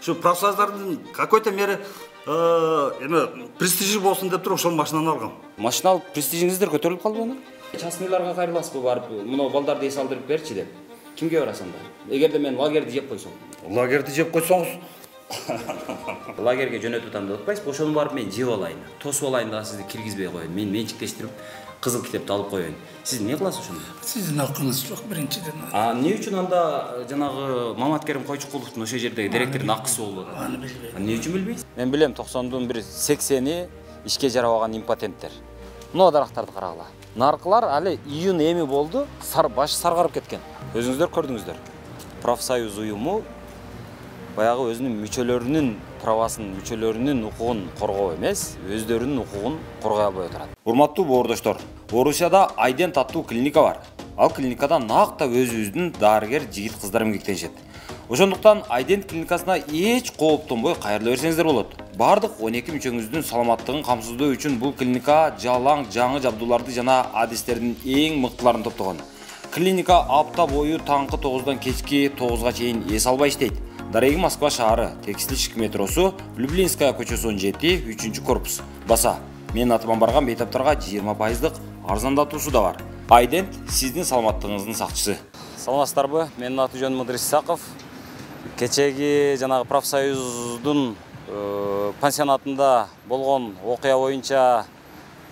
Ушу профсоюздардын какой-то мере эме престижи болсун деп туруп ошол машинаны алгам. Машина алып престижиңиздер көтөрүлүп калдыбы? Частныйларга кайрыласызбы барып, мына балдарды эс алдырып берчи деп. Кимге барасың да? Эгерде мен лагерди жеп койсом. Лагерди жеп койсоңуз, лагерге жөнөтүп атам деп атпайсызбы? Ошону барып мен жеп алайын, тосуп алайын да сизди киргизбей коеюн. Мен менчиктештирип кызыл китепти алып коеюн. Сиз эмне кыласыз ошондо? Сиздин акыңыз жок биринчиден. Эмне үчүн анда жанагы Маматкерим Койчукуловдун ошол жердеги директордун акысы болуп атат? Аны билбейм. Эмне үчүн билбейсиз? Мен билем 90дун бир 80и ишке жарабаган импотенттер. Мына дарактарды карагыла. Наркылар али июнь эми болду, башы саргарып кеткен. Өзүңүздөр көрдүңүздөр. Профсоюз уюму баягы өзүнүн мүчөлөрүнүн правасын, мүчөлөрүнүн укугун коргоо эмес, өздөрүнүн укугун коргой албай отурат. Урматтуу боордоштор, Орусияда Айдент аттуу клиника бар. Ал клиникада накта өзүбүздүн дарыгер жигит кыздар эмгектенишет. Ошондуктан Айдент клиникасына эч кооптонбой кайрыла берсеңиздер болот. Бардык 12 мүчөңүздүн саламаттыгын камсыздоо үчүн бул клиника жалаң жаңы жабдууларды жана адистердин эң мыктыларын топтогон. Клиника апта бою таңкы 9-дан кечки 9-га чейин эс албай иштейт. Дареги Москва шаары, Текстильщик метросу, Люблинская көчөсү 17, 3 корпус. Баса, менин атыман барган бейтаптарга 20% арзандатуусу да бар. Айдент сиздин саламаттыгыңыздын сакчысы. Саламатсыздарбы? Менин аты жөнүм Мыдырис Исаков. Кечеги жанагы профсоюздун пансионатында болгон окуя боюнча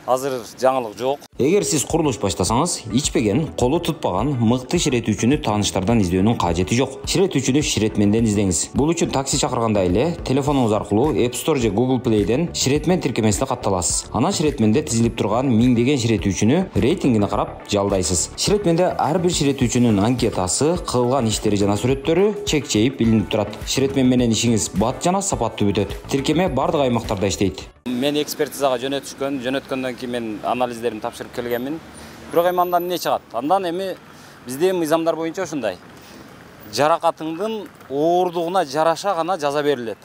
азыр жаңылык жок. Эгер сиз курулуш баштасаңыз, ичпеген, колу тутпаган мыкты ширетүүчүнү тааныштардан издөөнүн кажети жок. Ширетүүчүнү ширетменден издеңиз. Бул үчүн такси чакырганда эле телефонуңуз аркылуу App Store же Google Play'ден ширетмен тиркемесине катталасыз. Анан ширетменде тизилип турган миңдеген ширетүүчүнү рейтингине карап жалдайсыз. Ширетменде ар бир ширетүүчүнүн анкетасы, кылган иштери жана сүрөттөрү чек-чейип билинип турат. Ширетмен менен ишиңиз бат жана сапаттуу бүтөт. Тиркеме бардык аймактарда иштейт. Мен экспертизага жөнөткөндөн кийин мен анализдеримди тапшырып келгенмин. Бирок эми андан эмне чыгат? Андан эми бизде мыйзамдар боюнча ушундай. Жаракатыңдын ооругуна жараша гана жаза берилет.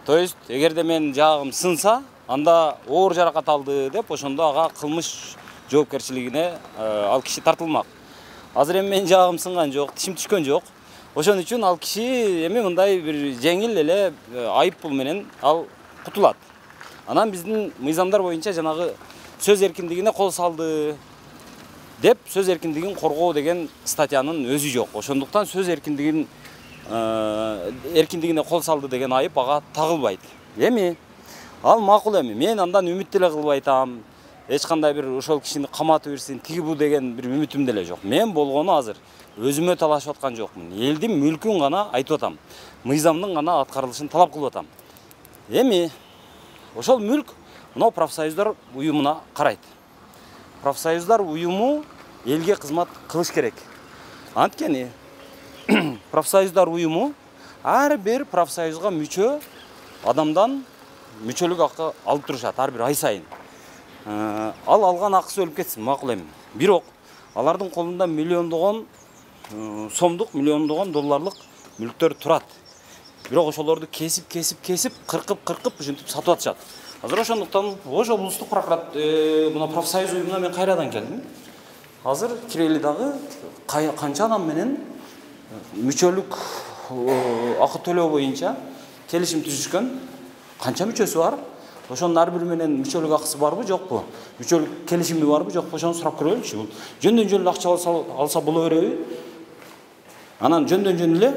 То есть, эгерде мен жаагым сынса, анда оор жаракат алды деп, ошондо ага кылмыш жоопкерчилигине ал киши тартылмак. Азыр эми мен жаагым сынган жок, тишим түшкөн жок. Ошон үчүн ал киши эми мындай бир жеңил эле айып пул менен ал кутулат. Анан биздин мыйзамдар боюнча жанагы сөз эркиндигине кол салды деп сөз эркиндигин коргоо деген статьянын өзү жок. Ошондуктан сөз эркиндигине кол салды деген айып ага тагылбайт. Эми ал макул эми. Мен андан үмүт деле кылбай атам. Эч кандай бир ошол кишини каматып берсин, тиги бу деген бир үмүтүм деле жок. Мен болгону азыр өзүмө талашып аткан жокмун. Элдин мүлкүн гана айтып атам. Мыйзамдын гана аткарылышын талап кылып атам. Эми ошол мүлк мына профсоюздар уюмуна карайт. Профсоюздар уюму элге кызмат кылыш керек. Анткени профсоюздар уюму ар бир профсоюзга мүчө адамдан мүчөлүк акы алып турушат ар бир ай сайын. Ал алган акысы өлүп кетсин, макул эми. Бирок алардын колунда миллиондогон сомдук, миллиондогон долларлык мүлктөр турат. Бирок ошолорду кесип, кыркып ушинтип сатып атышат. Азыр ошондуктан Ош облустук мына профсоюз уюмуна мен кайрадан келдим. Азыр кирели дагы канча адам менен мүчөлүк акы төлөө боюнча келишим түзүшкөн. Канча мүчөсү бар? Ошонун ар бири менен мүчөлүк акысы барбы, жокпу? Мүчөлүк келишими барбы, жокпу? Ошону сурап көрөлүчү. Бул жөндөн-жөн акча алса боло береби? Анан жөндөн-жөн эле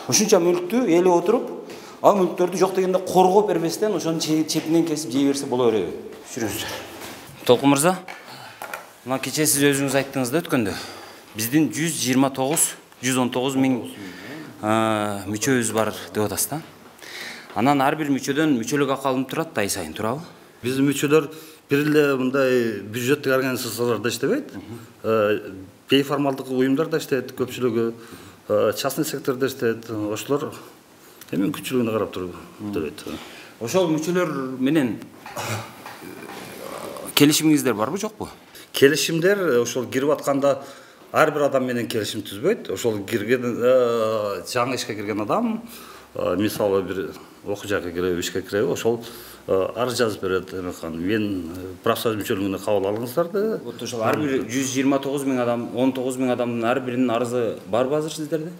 ушунча мүлктү ээлеп отуруп, ал мүлктөрдү жок дегенде коргоп бербестен ошонун четинен кесип жей берсе боло береби? Жүрүңүздөр. Толкун мырза, мына кечээ сиз өзүңүз айттыңыз да өткөндө. Биздин 119 миң мүчөбүз бар деп атасыз да. Анан ар бир мүчөдөн мүчөлүк акы алынып турат ай сайын, туурабы? Биздин мүчөлөр бир эле мындай бюджеттик организацияларда иштебейт. Бейформалдык уюмдарда иштейт, көпчүлүгү частный сектордо иштейт. Ошолор эми күчүлүгүнө карап төлөйт. Ошол мүчөлөр менен келишимиңиздер барбы, жокпу? Келишимдер ошол кирип атканда ар бир адам менен келишим түзбөйт. Ошол кирген жаңы ишке кирген адам, мисалы бир окуу жайга киреби, ишке киреби, ошол арыз жазып берет. Мен профсоюз мүчөлүгүнө кабыл алыңыздарды. Вот ошол ар бир 129 миң адам, 19 миң адамдын ар биринин арызы барбы азыр сиздерде?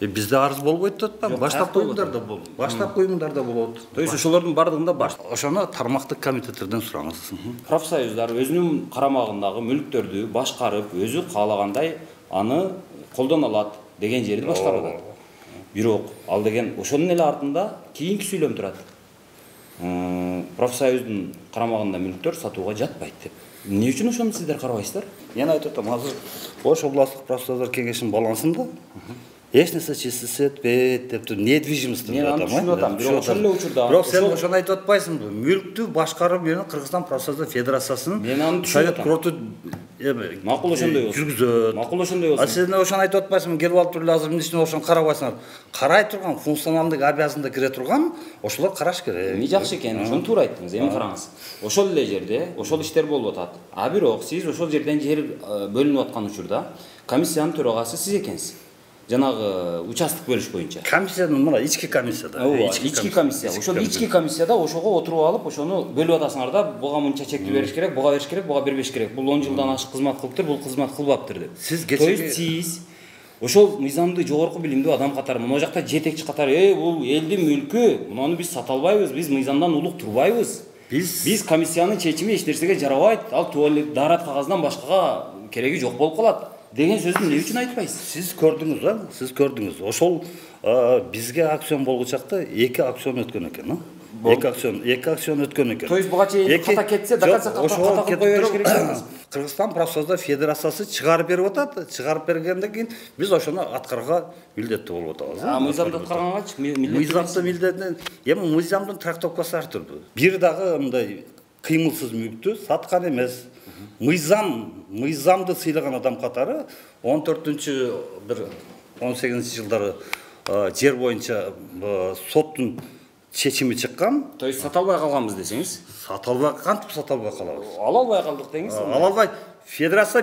Бизде арыз болбойт деп атпаймынбы? Баштапкы уюмдарда болду. Баштапкы уюмдарда болот. То есть ошолордун бардыгында бар. Ошону тармактык комитеттерден сураңыз. Профсоюздар өзүнүн карамагындагы мүлктөрдү башкарып, өзү каалагандай аны колдоно алат деген жерди башкарып атат. Бирок ал деген ошонун эле артында кийинки сүйлөм турат. Профсоюздун карамагында мүлктөр сатууга жатпайт деп. Эмне үчүн ошону сиздер карабайсыздар? Мен айтып атам, азыр Ош областтык профсоюздар кеңешинин балансында эч нерсе чечилсе этпейт деп недвижимость деп атам. Мен аны түшүнүп атам. Бирок ошол эле учурда бирок сен ошону айтып атпайсыңбы? Мүлктү башкаруу менен Кыргызстан профсоюздар федерациясынын мен аны түшүнүп атам. Макул ошондой болсун. Жүргүзөт. Макул ошондой болсун. Сен ошону айтып атпайсыңбы? Келип алып туруп азыр эмне үчүн ошону карабайсыңар? Карай турган, функционалдык обязанында кире турган ошолор караш керек. Эми жакшы экен, ошону туура айттыңыз. Эми караңыз. Ошол эле жерде ошол иштер болуп атат. А бирок сиз ошол жерден жер бөлүнүп аткан учурда комиссиянын төрагасы сиз экенсиз. Жанагы участок бөлүш боюнча. Комиссиянын мына ички комиссияда. Ички комиссия. Ошол ички комиссияда ошого отуруп алып, ошону бөлүп атасыңар да, буга мынча чекти бериш керек, буга бериш керек, буга бербеш керек. Бул 10 жылдан ашык кызмат кылыптыр, бул кызмат кылбаптыр деп. То есть сиз ошол мыйзамды жогорку билимдүү адам катары, мына жакта жетекчи катары, бул элдин мүлкү, муну биз сата албайбыз, биз мыйзамдан улук турбайбыз. Биз комиссиянын чечими эч нерсеге жарабайт, ал туалет дарат кагаздан башкага кереги жок болуп калат деген сөздү эмне үчүн айтпайсыз? Сиз көрдүңүз, Сиз көрдүңүз. Ошол бизге акцион болгучакта 2 акцион өткөн экен, Эки акцион өткөн экен. То есть буга чейин ката кетсе, докажса ката кой бериш керек эмес. Кыргызстан профсоюздар федерациясы чыгарып берип атат. Чыгарып бергенден кийин биз ошону аткарга милдеттүү болуп атабыз. Мыйзамды аткаргангач мыйзамды милдеттен, эми мыйзамдын трактовкасы ар түрдүү. Бир дагы мындай кыймылсыз мүлктү саткан эмес. Мыйзамды сыйлаган адам катары 18 жылдары жер боюнча соттун чечими чыккан. То есть сата албай калганбыз десеңиз? Сата албай, кантип сата албай калабыз? Ала албай калдык деңиз. Ала албай. Федерация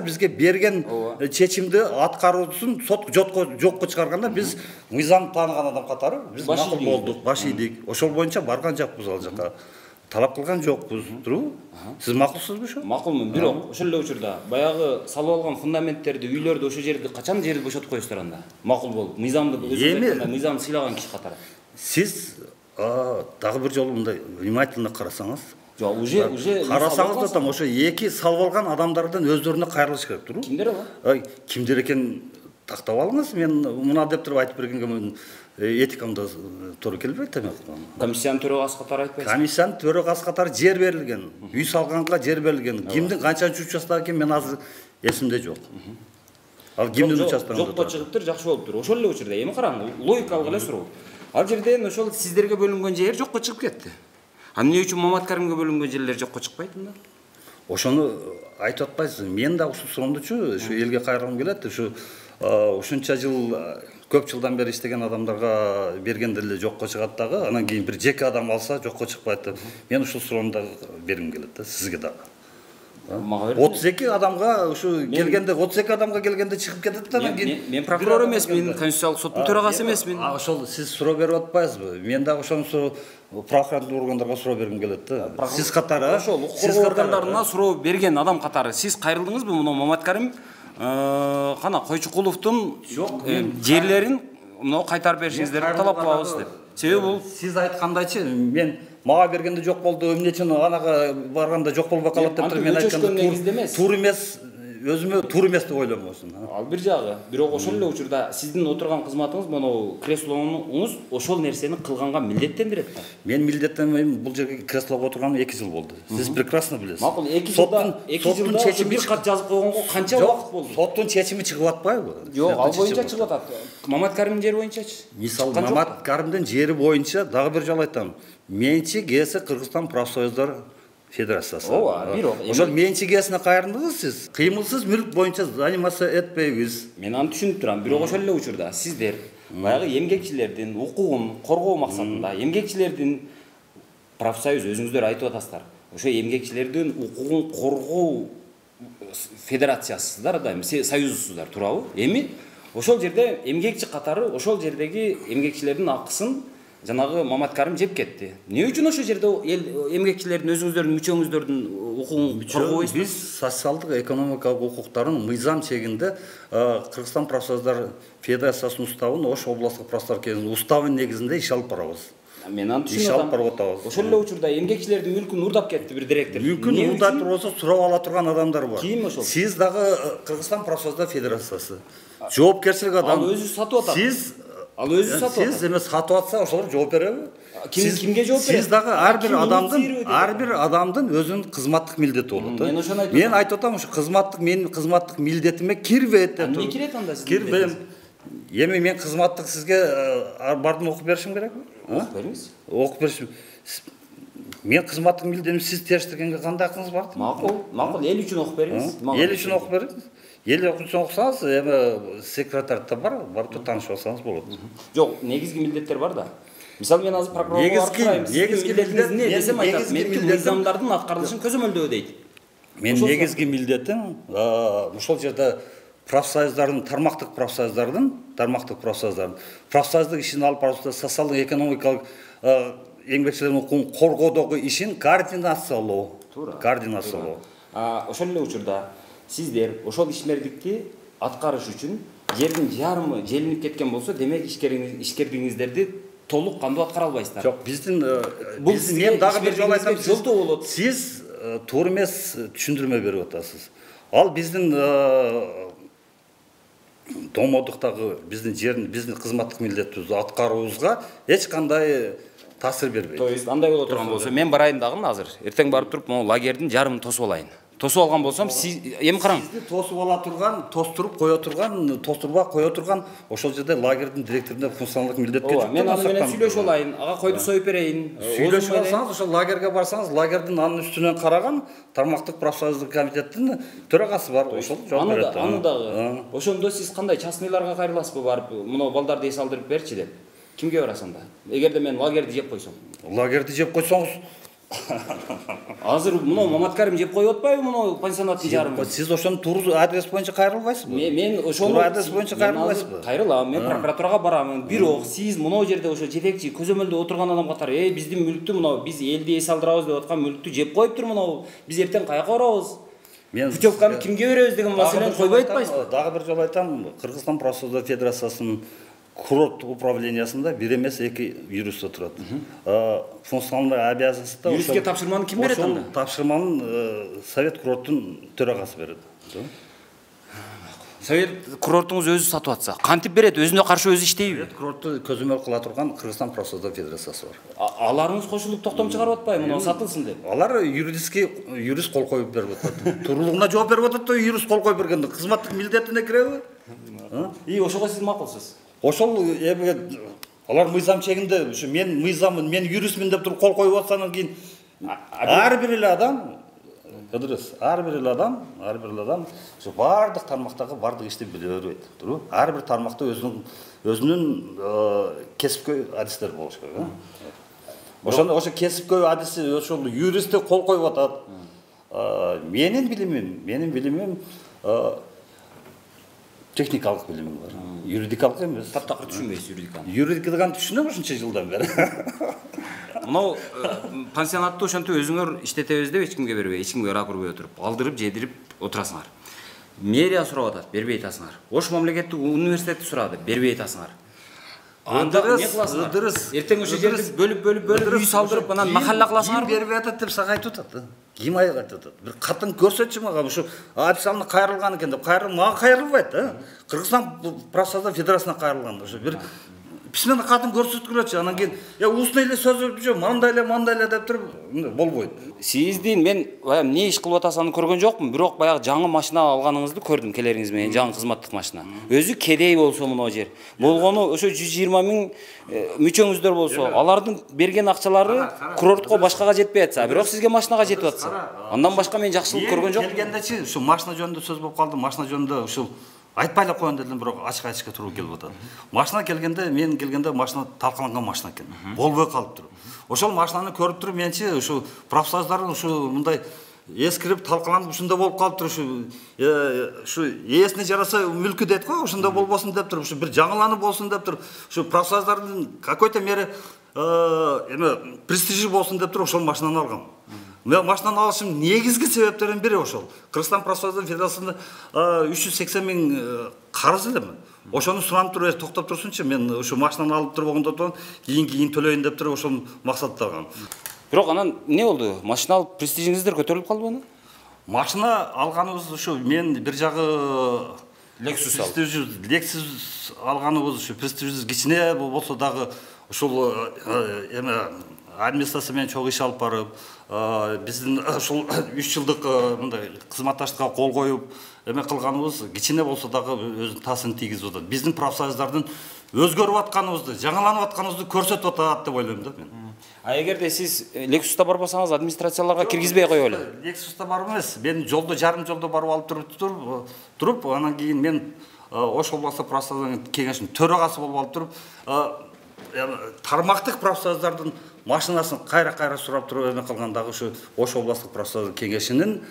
бизге берген чечимди аткаруусун сот жокко чыгарганда биз мыйзам тааныган адам катары биз макул болдук, баш ийдик. Ошол боюнча барган жокпуз ал жака. Талап кылган жокпуз, туурабы? Сиз макулсузбу ошо? Макулмун, бирок ошол эле учурда баягы салып алган фундаменттерди, үйлөрдү ошол жерди качан жерди бошотуп коесуздар анда? Макул болуп, мыйзамды мыйзамды сыйлаган киши катары. Сиз дагы бир жолу мындай внимательно карасаңыз, жок, уже карасаңыз да там ошо 2 салып алган адамдардан өздөрүнө кайрылыш керек, туурабы? Кимдер ал? Кимдер экен тактап алыңыз. Мен мына деп туруп айтып бергенге этикамда туура келбейт эми. Комиссиянын төрагасы катары айтпайсыз? Комиссиянын төрагасы катары жер берилген, үй салганга жер берилген. Кимдин канчанчы участогу экен мен азыр эсимде жок. Ал кимдин участогунда жокко чыгыптыр, жакшы болуптур. Ошол эле учурда эми караң, логикалык эле суроо. Ал жерден ошол сиздерге бөлүнгөн жер жокко чыгып кетти. А эмне үчүн Маматкаримге бөлүнгөн жерлер жокко чыкпайт анда? Ошону айтып атпайсыз. Мен да ушул суроомдучу, ушу элге кайрылгым келет. Ушунча жыл көп жылдан бери иштеген адамдарга бергенде эле жокко чыгат дагы, анан кийин бир жеке адам алса жокко чыкпайт деп. Мен ушул суроону да бергим келет да, сизге дагы. 32 адамга ушу келгенде 32 адамга келгенде чыгып кетет да, анан кийин мен прокурор эмесмин, конституциялык соттун төрагасы эмесмин. Ошол сиз суроо берип атпайсызбы? Мен дагы ошону правоохранительный органдарга суроо бергим келет да. Сиз катары, ошол укук органдарына суроо берген адам катары сиз кайрылдыңызбы? Муну Маматкарим кана Койчукуловдун жерлерин мына кайтарып беришиңиздерди талап кылабыз деп. Себеби бул сиз айткандайчы, мен мага бергенде жок болду, эмне үчүн анага барганда жок болбой калат деп мен айтканда туура эмес, өзүмө туура эмес деп ойломосун. Ал бир жагы. Бирок ошол эле учурда сиздин отурган кызматыңыз, моногу креслоңуз ошол нерсени кылганга милдеттендирет да. Мен милдеттенбейм, бул жерге креслого отурганым 2 жыл болду. Сиз прекрасно билесиз. Макул, 2 жылда бир кат жазып койгонго канча убакыт болду? Соттун чечими чыгып атпайбы? Жок, ал боюнча чыгып атат. Маматкаримдин жери боюнчачы? Мисалы Маматкаримдин жери боюнча дагы бир жолу айтам. Менчик ээси Кыргызстан профсоюздар федерациясы. Ооба, бирок ошол менчик ээсине кайрылдыңыз сиз. Кыймылсыз мүлк боюнча заниматься этпейбиз. Мен аны түшүнүп турам, бирок ошол эле учурда сиздер баягы эмгекчилердин укугун коргоо максатында, эмгекчилердин профсоюз өзүңүздөр айтып атасыздар. Ошо эмгекчилердин укугун коргоо федерациясыздар да, союзсуздар, туурабы? Эми ошол жерде эмгекчи катары ошол жердеги эмгекчилердин акысын жанагы Маматкарым жеп кетти. Эмне үчүн ошол жерде эл эмгекчилердин өзүңүздөрдүн мүчөңүздөрдүн укугун коргобойсузбу? Биз социалдык экономикалык укуктарын мыйзам чегинде Кыргызстан профсоюздар федерациясынын уставын, Ош областтык профсоюздар кеңесинин уставы негизинде иш алып барабыз. Мен аны Иш алып барып атабыз. Ошол эле учурда эмгекчилердин мүлкүн уурдап кетти бир директор. Мүмкүн уурдап болсо сурап ала турган адамдар бар. Ким ошол? Сиз дагы Кыргызстан профсоюздар федерациясы. Жоопкерчилик адам. Ал өзү сатып атат. Ал өзү сатып атат. Сиз эме сатып атса ошолор жооп береби? Кимге жооп берет? Сиз дагы ар бир адамдын өзүнүн кызматтык милдети болот. Мен ошону айтып Мен айтып атам, ушу менин кызматтык милдетиме кирбейт деп. Эмне кирет анда сиздин? Кирбейм. Эми мен кызматтык сизге бардым окуп беришим керекпи? Окуп бериңиз. Окуп беришим. Мен кызматтык милдетимди сиз териштиргенге кандай акыңыз бар? Макул, эл үчүн окуп бериңиз. Эл үчүн окуп бериңиз. Эл үчүн окусаңыз, эми секретарьда бар, барып таанышып алсаңыз болот. Жок, негизги милдеттер бар да. Мисалы мен азыр прокурорго барып сурайм. Негизги милдетиңиз эмне десем айтат. Менин мыйзамдардын аткарылышын көзөмөлдөө дейт. Менин негизги милдетим ошол жерде профсоюздардын, тармактык профсоюздук ишин алып барып, социалдык экономикалык эмгекчилердин укугун коргоодогу ишин координациялоо. Координациялоо. Ошол эле учурда сиздер ошол ишмердикти аткарыш үчүн жердин жарымы желинип кеткен болсо, демек ишкерлигиңиздерди толук кандуу аткара албайсыздар. Жок, биздин мен дагы бир жолу айтам, жолдоо болот. Сиз туура эмес түшүндүрмө берип атасыз. Ал биздин домодуктагы биздин кызматтык милдетибизди аткаруубузга эч кандай таасир бербейт. То есть андай боло турган болсо, мен барайын дагы азыр. Эртең барып туруп, могу лагердин жарымын тосуп алайын. Тосуп алган болсом, сиз эми караң. Сизди тосуп ала турган, тостуруп кое турган, тостурбай кое турган ошол жерде лагердин директорунда функционалдык милдетке жүктөп. Мен аны менен сүйлөшүп алайын, ага койду союп берейин. Сүйлөшүп алсаңыз, ошол лагерге барсаңыз, лагердин анын үстүнөн караган тармактык профсоюздук комитеттин төрагасы бар, ошол жооп берет. Аны дагы. Ошондо сиз кандай частныйларга кайрыласызбы барып, мына балдарды эс алдырып берчи деп. Кимге барасың анда? Эгерде мен лагерди жеп койсом. Лагерди жеп койсоңуз, азыр мына Маматкарым жеп коюп атпайбы мына пансионаттын жарымын? Сиз ошонун туура адрес боюнча кайрылбайсызбы? Мен ошону адрес боюнча кайрылбайсызбы? Кайрылам, мен прокуратурага барам. Бирок сиз мына жерде ошо жетекчи көзөмөлдө отурган адам катары, биздин мүлктү мына биз элди эс алдырабыз деп аткан мүлктү жеп коюптур мына. Биз эртең каяка барабыз? Путевканы кимге беребиз деген маселени койбой атпайсызбы? Дагы бир жолу айтам, Кыргызстан профсоюздар федерациясынын курорт управлениясында бир эмес эки юрист отурат. Функционалдык обязанностьта юристке тапшырманы ким берет анда? Тапшырманы совет курорттун төрагасы берет. Совет курортуңуз өзү сатып атса, кантип берет? Өзүнө каршы өзү иштейби? Курортту көзөмөл кыла турган Кыргызстан профсоюздар федерациясы бар. Аларыңыз кошулуп токтом чыгарып атпайбы, мына сатылсын деп? Алар юрист кол коюп берип атат. Туруклугуна жооп берип атат да, юрист кол коюп бергенде кызматтык милдетине киреби? Ошого сиз макулсуз. Ошол алар мыйзам чегинде, ушу мен мыйзаммын, мен юристмин деп туруп кол коюп атсандан кийин ар бир эле адам, ар бир эле адам ушу бардык тармактагы бардык ишти биле бербейт. Туурабы? Ар бир тармакта өзүнүн кесипкөй адистери болуш керек. Ошо кесипкөй адиси ошол юристти кол коюп атат. Менин билимим техникалык билимим бар. Юридикалык эмес. Таптакыр түшүнбөйсүз юридиканы. Юридиканы түшүнөм ушунча жылдан бери. Мынау пансионатты ошентип өзүңөр иштетебиз деп эч кимге бербей, эч кимге ара көрбөй отуруп, алдырып, жедирип отурасыңар. Мэрия сурап атат, бербей атасыңар. Ош мамлекеттик университетти сурады, бербей атасыңар. Анда эмне кыласыңар? Эртең ошо жерди бөлүп үй салдырып, анан махалла кыласыңар. Ким бербей атат деп сага айтып атат. Ким айтып атат? Бир катын көрсөтчү мага, ушу официально кайрылган экен деп, мага кайрылбайт, Кыргызстан профсоюздар федерациясына кайрылган. Ушу бир письменно катын көрсөткүлөчү, анан кийин устный эле сөз өтүп, мындай эле деп туруп болбойт. Сиздин мен эмне иш кылып атасыңарды көргөн жокмун, бирок баягы жаңы машина алганыңызды көрдүм, келериңиз менен, жаңы кызматтык машина. Өзү кедей болсо мына жер. Болгону ошо 120 миң мүчөңүздөр болсо, алардын берген акчалары курортко башкага жетпей атса, бирок сизге машинага жетип атса, андан башка мен жакшылык көргөн жокмун. Келгендечи, ушу машина жөнүндө сөз болуп калды, машина жөнүндө ушул айтпай эле коеюн дедим, бирок ачык туруп келип атат. Машина мен келгенде машина талкаланган машина экен. Болбой калыптыр. Ошол машинаны көрүп туруп менчи ушу профсоюздардын ушу мындай ескіріп талқыланып ушунда болуп калыптыр, ушу ээсине жараса мүлкү дейт го, ушунда болбосун деп туруп, ушу бир жаңыланып болсун деп туруп, ушу профсоюздардын какой-то мере престижи болсун деп туруп ошол машинаны алгам. Мен машинаны алышым негизги себептердин бири ошол. Кыргызстан профсоюздун федерациясында 380 миң карыз элем. Ошону суранып туруп, токтоп турсунчу, мен ушу машинаны алып тургондон кийин төлөйүн деп туруп ошол максаттагам. Бирок анан эмне болду? Машина алып престижиңиздер көтөрүлүп калдыбы анан? Машина алганыбыз ушу мен бир жагы Lexus алганыбыз ушу престижибиз кичине болсо дагы ушул администрация менен чогуу иш алып барып, биздин ушул 3 жылдык мындай кызматташтыкка кол коюп, эме кылганыбыз кичине болсо дагы өзүнүн таасирин тийгизип атат. Биздин профсоюздардын өзгөрүп атканыбызды, жаңыланып атканыбызды көрсөтүп атат деп ойлойм да мен. А эгерде сиз Lexus'та барбасаңыз администрацияларга киргизбей коё эле. Lexus'та барып эмес, мен жолдо жарым жолдо барып алып туруп, анан кийин мен Ош областык профсоюздун кеңешинин төрагасы болуп алып туруп, тармактык профсоюздардын машинасын кайра сурап туруп эме кылгандагы ушу Ош областык профсоюз кеңешинин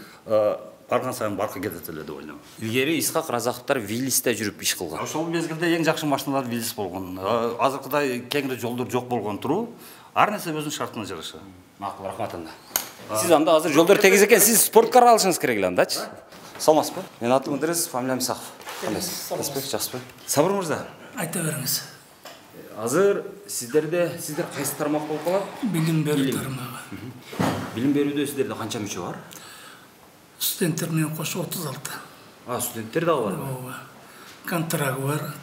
барган сайын баркы кетет эле деп ойлойм. Илгери Исхак Разаковдор Виллисте жүрүп иш кылган. Ошол мезгилде эң жакшы машиналар Виллис болгон. Азыркыдай кеңири жолдор жок болгон туруу, ар нерсе өзүнүн шартына жараша. Макул, рахмат анда. Сиз анда азыр жолдор тегиз экен, сиз спорткар алышыңыз керек эле андачы. Саламатсызбы? Менин атым Ыдырыс, фамилиям Исаков. Кандайсызбы? Жакшысызбы? Сабыр мырза. Айта бериңиз. Азыр сиздер кайсы тармак болуп калат? Билим берүү тармагы. Билим берүүдө сиздерде канча мүчө бар? Студенттер менен кошо 36. Студенттер дагы бар. Ооба. Контрагы бар.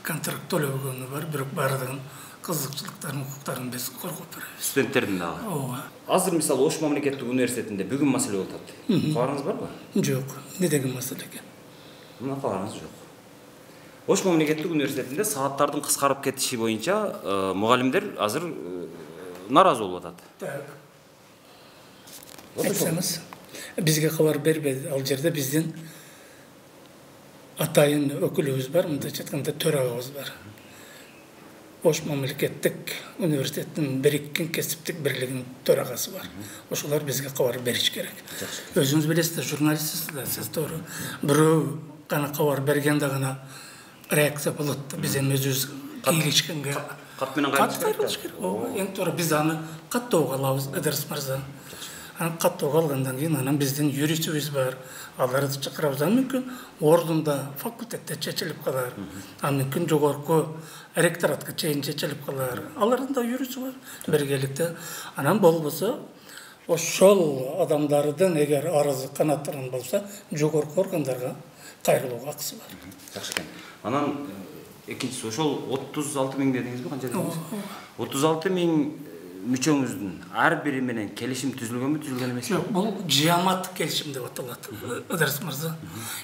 Контракт төлөгөнү бар, бирок баардыгын кызыкчылыктарын, укуктарын биз коргоп беребиз. Студенттердин дагы. Ооба. Азыр мисалы Ош мамлекеттик университетинде бүгүн маселе болуп атат. Кабарыңыз барбы? Жок. Не деген маселе экен? Мына кабарыңыз жок. Ош мамлекеттик университетинде сааттардын кыскарып кетиши боюнча мугалимдер азыр наразы болуп атат. Так. Айтсаңыз, бизге кабар бербеди. Ал жерде биздин атайын өкүлүбүз бар, мындайча айтканда төрагабыз бар. Ош мамлекеттик университеттин бириккен кесиптик бирлигинин төрагасы бар. Ошолор бизге кабар бериш керек. Өзүңүз билесиздер, журналистсиздер, сиз туура. Бирөө гана кабар бергенде гана реакция болот. Биз эми өзүбүз кийлишкенге кат менен кайрылыш керек. Ооба, эң туура биз аны каттоого алабыз, Ыдырыс мырза. Анан каттоого алгандан кийин анан биздин юристибиз бар. Аларды чакырабыз. Мүмкүн ордунда, факультетте чечилип калар. Мүмкүн жогорку ректоратка чейин чечилип калар. Алардын да юриси бар. Биргеликте. Анан болбосо ошол адамдардын эгер арызы канаттырган болсо, жогорку органдарга кайрылууга акысы бар. Жакшы экен. Анан экинчиси ошол 36 миң дедиңизби, канча дедиңиз? 36 миң мүчөңүздүн ар бири менен келишим түзүлгөнбү, түзүлгөн эмеспи? Жок, бул жыаматтык келишим деп аталат. Ыдырыс мырза.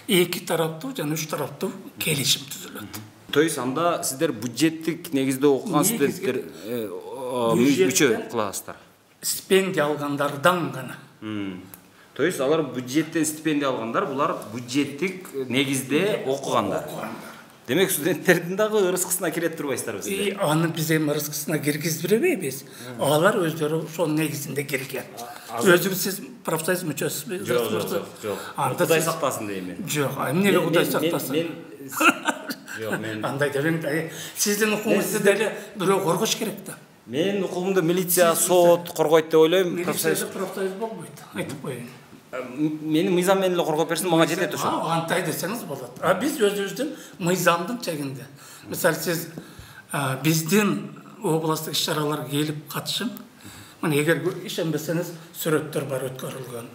Эки тараптуу жана үч тараптуу келишим түзүлөт. То есть анда сиздер бюджеттик негизде окуган студенттер мүчө кыласыздар. Стипендия алгандардан гана. То есть алар бюджеттен стипендия алгандар, булар бюджеттик негизде окугандар. Демек студенттердин дагы ырыскысына кире турбайсыздарбы сиздер? Аны биз эми ырыскысына киргизбейбиз. Алар өздөрү ошол негизинде кирген. Өзүңүз сиз профсоюз мүчөсүзбү? Жок. Кудай сактасын дейм мен. Жок, эмнеге Кудай сактасын? Жок, мен андай дебең, сиздин укугуңузду деле бирөө коргош керек да. Мен укугумду милиция, сот коргойт деп ойлойм. Профсоюз болбойт, айтып коеюн. Мени мыйзам менен эле коргоп берсин, мага жетет ошо. Андай десеңиз болот. Биз өзүбүздүн мыйзамдын чегинде. Мисалы сиз биздин областтык иш-чараларга келип катышың. Мына эгер ишенбесеңиз, сүрөттөр бар өткөрүлгөн.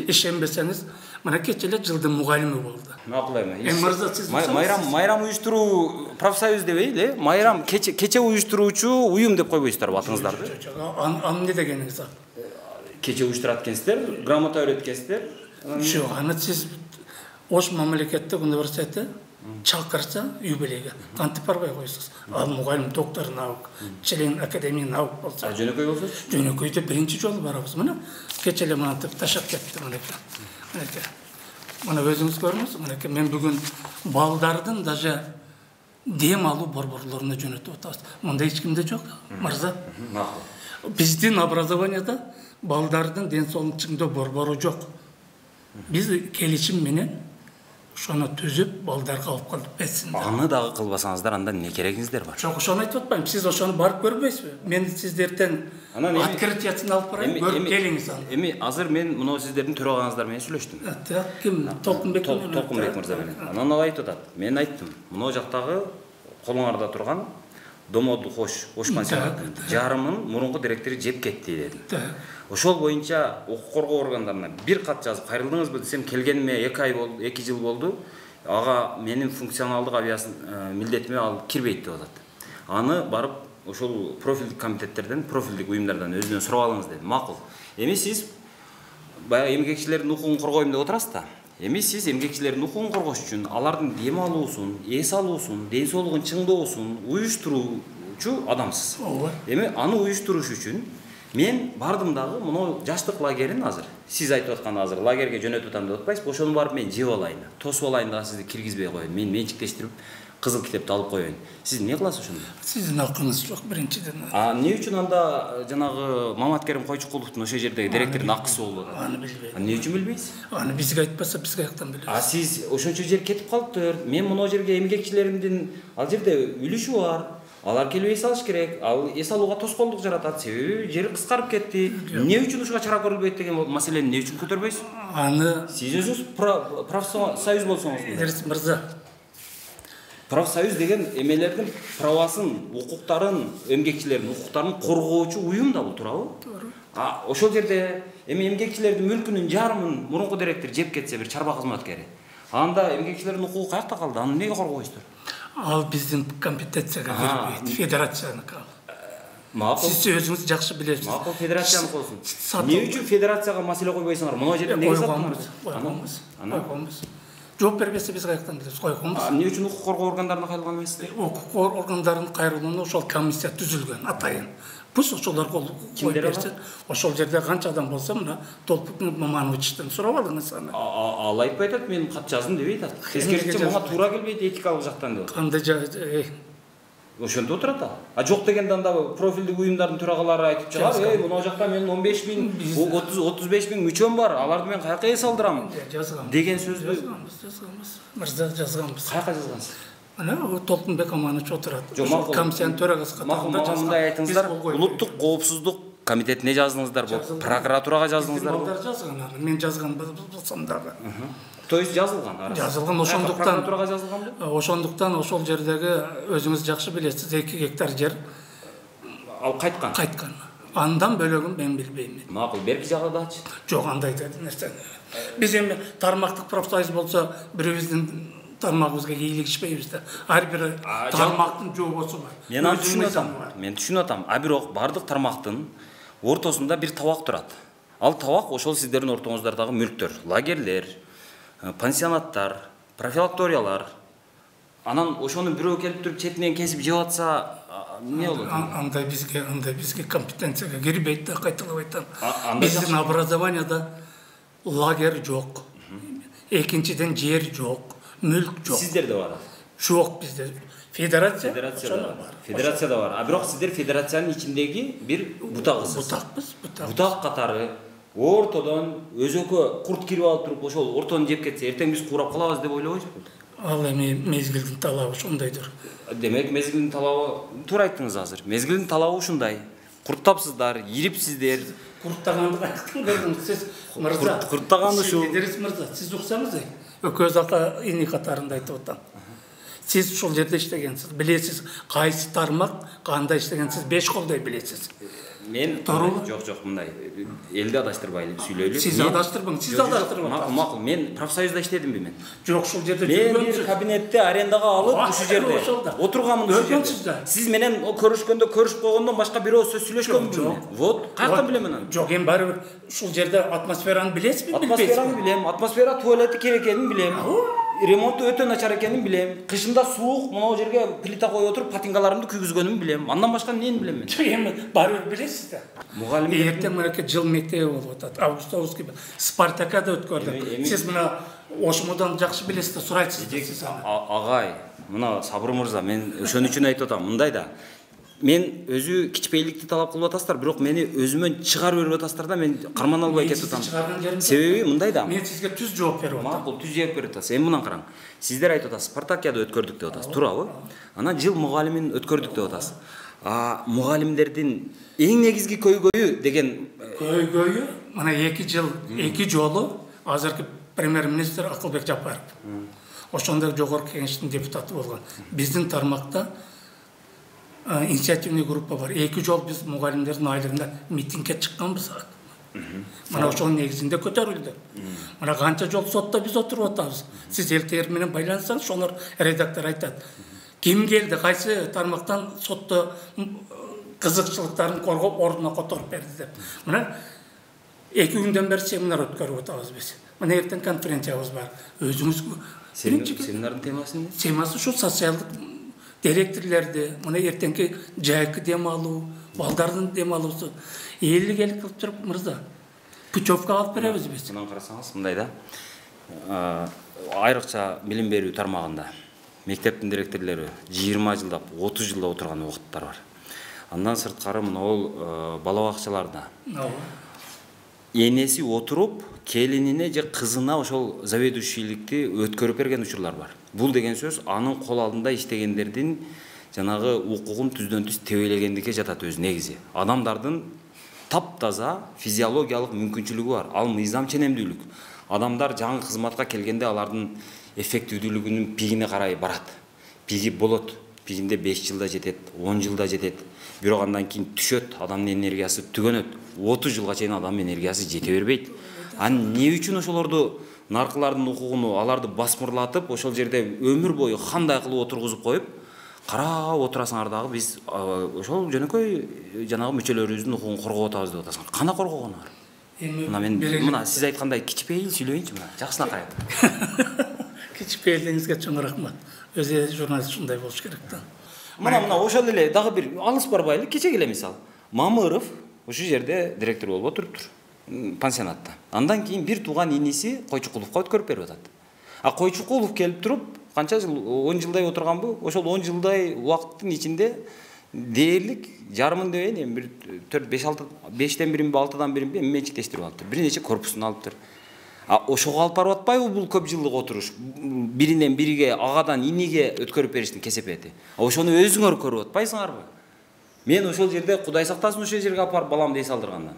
Ишенбесеңиз, мына кече эле жылдын мугалими болду. Макул эми. Мырза сиз майрам уюштуруу профсоюз дебейли, майрам кече уюштуруучу уюм деп койбойсуздарбы атыңыздарды? Аны эмне дегениңиз? Кече уюштурат экенсиздер, грамота өйрөткенсиздер. Жок, аны сиз Ош мамлекеттик университети чакырса юбилейге кантип барбай койсуз. Ал мугалим доктор наук, член академии наук болсо. Жөнөкөй болсо? Жөнөкөйдө биринчи жолу барабыз. Мына кече эле мынтип ташап кетти мынеке. Мына өзүңүз көрүңүз, мынеке мен бүгүн балдардын даже дем алуу борборлоруна жөнөтүп атабыз. Мындай эч кимде жок, мырза. Макул. Биздин образованияда балдардын ден соолугун чыңдоо борбору жок. Биз келишим менен ошону түзүп балдарга алып калып берсиндер. Аны дагы кылбасаңыздар анда эмне керегиңиздер бар? Жок, ошону айтып атпайм. Сиз ошону барып көрбөйсүзбү? Мен сиздерден открытиясын алып барайын, көрүп келиңиз аны. Эми азыр мен мына сиздердин төрагаңыздар менен сүйлөштүм. Ким? Толкунбек Мырза менен. Анан ал айтып атат. Мен айттым, мына жактагы колуңарда турган Домоду Хош пансионаттын жарымын мурунку директору жеп кетти дедим. Ошол боюнча укук коргоо органдарына бир кат жазып кайрылдыңызбы десем, келгениме 2 жыл болду. Ага менин функционалдык милдетиме ал кирбейт деп атат. Аны барып ошол профилдик комитеттерден, профилдик уюмдардан өзүнөн сурап алыңыз дедим. Макул. Эми сиз баягы эмгекчилердин укугун коргойм деп отурасыз да. Эми сиз эмгекчилердин укугун коргош үчүн алардын дем алуусун, эс алуусун, ден соолугун чыңдоосун уюштуруучу адамсыз. Эми аны уюштуруш үчүн мен бардым дагы мына жаштык лагерин азыр. Сиз айтып аткан азыр лагерге жөнөтүп атам деп атпайсызбы? Ошону барып мен жеп алайын, тосуп алайын дагы сизди киргизбей коеюн. Мен менчиктештирип кызыл китепти алып коеюн. Сиз эмне кыласыз ошондо? Сиздин акыңыз жок биринчиден. Эмне үчүн анда жанагы Маматкерим Койчукуловдун ошол жердеги директордун акысы болуп атат? Аны билбейм. Эмне үчүн билбейсиз? Аны бизге айтпаса биз каяктан билебиз? Сиз ошончо жер кетип калыптыр. Мен мына жерге эмгекчилеримдин ал жерде үлүшү бар. Алар келип эс алыш керек. Ал эс алууга тоскоолдук жаратат. Себеби жери кыскарып кетти. Эмне үчүн ушуга чара көрүлбөйт деген маселени эмне үчүн көтөрбөйсүз? Аны Сиз өзүңүз профсоюз болсоңуз. Эдерис мырза, Профсоюз деген эмелердин правасын, укуктарын, эмгекчилердин укуктарын коргоочу уюм да бул, туурабы? туура. Ошол жерде эми эмгекчилердин мүлкүнүн жарымын мурунку директор жеп кетсе бир чарба кызматкери. Анда эмгекчилердин укугу каякта калды? Аны эмнеге коргобойсуздар? Ал биздин компетенцияга кирбейт, федерацияныкы. Макул. Сиз өзүңүз жакшы билесиз. Макул, федерацияныкы болсун. Эмне үчүн федерацияга маселе койбойсуңар? Мына жерде эмнеге саттыңар? Койгонбуз. Жооп бербесе биз каяктан билебиз? Койгонбуз. Эмне үчүн укук коргоо органдарына кайрылган эмессиздер? Укук органдарынын кайрылууна ошол комиссия түзүлгөн атайын. Пусть ошолор коюп берсин. Ошол жерде канча адам болсо, мына Толкунбек Мамановичтен сурап алыңыз аны. Ал айтпай атат, мен кат жаздым деп айтат. Тескерисинче мага туура келбейт этикалык жактан деп. Кандай Ошентип отурат ал. Жок дегенде анда профилдик уюмдардын төрагалары айтып чыгар, мына жакта менин 15 миң, 35 миң мүчөм бар, аларды мен каяка эс алдырам деген сөздү жазганбыз. Мырза жазганбыз. каяка жазгансыз? Ана Толкунбек Аманович отурат. Макул. Комиссиянын төрагасы катарында жазган. Мындай айтыңыздар, улуттук коопсуздук комитетине жаздыңыздар, прокуратурага жаздыңыздар. Балдар жазган аны, мен жазган болсом дагы. То есть жазылган арасы. Жазылган, ошондуктан прокуратурага жазылганбы? Ошондуктан ошол жердеги өзүңүз жакшы билесиз, 2 гектар жер Ал кайткан. Андан бөлөгүн мен билбейм. Макул, берки жагы дачы. Жок, андай нерсе. Биз эми тармактык профсоюз болсо, бирибиздин тармагыбызга кийлигишпейбиз да. Ар бир тармактын жобосу бар. Мен аны түшүнүп атам. Бирок бардык тармактын ортосунда бир табак турат. Ал табак ошол сиздердин ортоңуздардагы мүлктөр, лагерлер, пансионаттар, профилакториялар. Анан ошону бирөө келип туруп четинен кесип жеп атса, эмне болот? Андай бизге компетенцияга кирбейт да, кайталап айтам. Биздин образованияда лагерь жок. Экинчиден жер жок, мүлк жок. Сиздерде бар. Жок bizde. Федерацияда бар. Бирок сиздер федерациянын ичиндеги бир бутагысыз. Бутак катары ортодон өзөкө курт кирип алып туруп ошол ортону жеп кетсе, эртең биз курап калабыз деп ойлобойсузбу? Ал эми мезгилдин талабы ошондойдур. Демек мезгилдин талабы, туура айттыңыз азыр. Мезгилдин талабы ушундай. Курттапсыздар, ирипсиздер. Курттаганды кайткан көрдүңүз сиз, мырза. Курттаганы ушул. Сиз мырза, сиз уксаңыз, өкөз ака ини катарында айтып атам. Сиз ушул жерде иштегенсиз, билесиз, кайсы тармак кандай иштегенсиз, 5 колдой билесиз. Мен жок, мындай элди адаштырбайлы сүйлөйлү. Сиз адаштырбаң, сиз адаштырып атасыз. Макул, мен профсоюзда иштедимби мен? Жок, ушул жерде мен бир кабинетти арендага алып, ушул жерде отурганмын ушул жерде. Сиз менен көрүшкөндө көрүшүп койгондон башка бирөө сөз сүйлөшкөнбү? Вот, каяктан билем мен аны? Жок, эми баары бир ушул жерде атмосфераны билесизби? Атмосфераны билем, атмосфера туалети керек экенин билем. Ремонту өтө начар экенин билем. Кышында суук, мына жерге плита коюп отуруп патинкаларымды күйгүзгөнүмүн билем. Андан башка эмнени билем мен? Эми баары бир билесиз да. Мугалим эртең мынакей жыл мектеби болуп атат. Августовский Спартакада өткөрдүк. Сиз мына Ошмодан жакшы билесиз да, сурайсыз сиз аны. Агай, мына Сабыр мырза, мен ошон үчүн айтып атам, мындай да. Мен өзү кичпейликти талап кылып атасыздар, бирок мени өзүмөн чыгарып берип атасыздар да, мен карман албай кетип атам. Себеби мындай да. Мен сизге түз жооп берип атам. Макул, түз жооп берип атасыз. Эми мындан караң. Сиздер айтып атасыз, Спартакиада өткөрдүк деп атасыз, туурабы? Анан жыл мугалимин өткөрдүк деп атасыз. Мугалимдердин эң негизги көйгөйү деген көйгөйү мына 2 жыл 2 жолу азыркы премьер-министр Акылбек Жапаров. Ошондой жогорку кеңештин депутаты болгон. Биздин тармакта инициативный группа бар. 2 жол биз мугалимдердин айлыгында митингге чыкканбыз. Мына ошонун негизинде көтөрүлдү. Мына канча жол сотто биз отуруп атабыз. Сиз элтегер менен байлансаңыз, шонор редактор айтат. Ким келди, кайсы тармактан сотто кызыкчылыктарын коргоп ордуна которуп берди деп. Мына 2 күндөн бери семинар өткөрүп атабыз биз. Мына эртең конференциябыз бар. Өзүңүз семинардын темасы эмне? Темасы ушу социалдык директорлерди, мына эртеңки жайкы дем алуу, балдардын дем алуусу элик кылып туруп мырза. Путевка алып беребиз биз. Мындан карасаңыз, мындай да. Айрыкча билим берүү тармагында мектептин директорлору 20 жылдап, 30 жылда отурган убакыттар бар. Андан сырткары мына бала бакчаларда энеси отуруп, келинине же кызына ошол заведующийликти өткөрүп берген учурлар бар. Бул деген сөз анын кол алдында иштегендердин жанагы укугун түздөн түз тебелегендикке жатат өз негизи. Адамдардын таптаза физиологиялык мүмкүнчүлүгү бар. Ал мыйзам ченемдүүлүк. Адамдар жаңы кызматка келгенде алардын эффективдүүлүгүнүн пигине карай барат. Пиги болот. Пигинде 5 жылда жетет, 10 жылда жетет. Бирок андан кийин түшөт, адамдын энергиясы түгөнөт. 30 жылга чейин адамдын энергиясы жете бербейт. Эмне үчүн ошолорду наркылардын укугуну аларды басмырлатып, ошол жерде өмүр бою кандай кылып отургузуп коюп, карап отурасыңар дагы биз ошол жөнөкөй жанагы мүчөлөрүбүздүн укугун коргоп атабыз деп атасыңар. Кана коргогонуңар? Мына сиз айткандай кичпейил сүйлөйүнчү мына. Жакшына карайт. Кичпейлиңизге чоң рахмат. Өзү журналист ушундай болуш керек да. Мына ошол эле дагы бир алыс барбайлы, кечеге эле мисал. Мамыров ошол жерде директор болуп отуруптур. Пансионатта. Андан кийин бир тууган иниси Койчукуловго өткөрүп берип атат. Койчукулов келип туруп, канча жыл, 10 жылдай отурганбы? Ошол 10 жылдай убакыттын ичинде дээрлик жарымын дебейин, эми бир 4-5-6 5тен биринби, 6дан биринби менчиктештирип алыптыр. Бир нече корпусун алыптыр. Ошого алып барып атпайбы бул көп жылдык отуруш? Биринен бириге, агадан иниге өткөрүп бериштин кесепети. Ошону өзүңөр көрүп атпайсыңарбы? Мен ошол жерде Кудай сактасын ошол жерге алып барып баламды эс алдыргандан.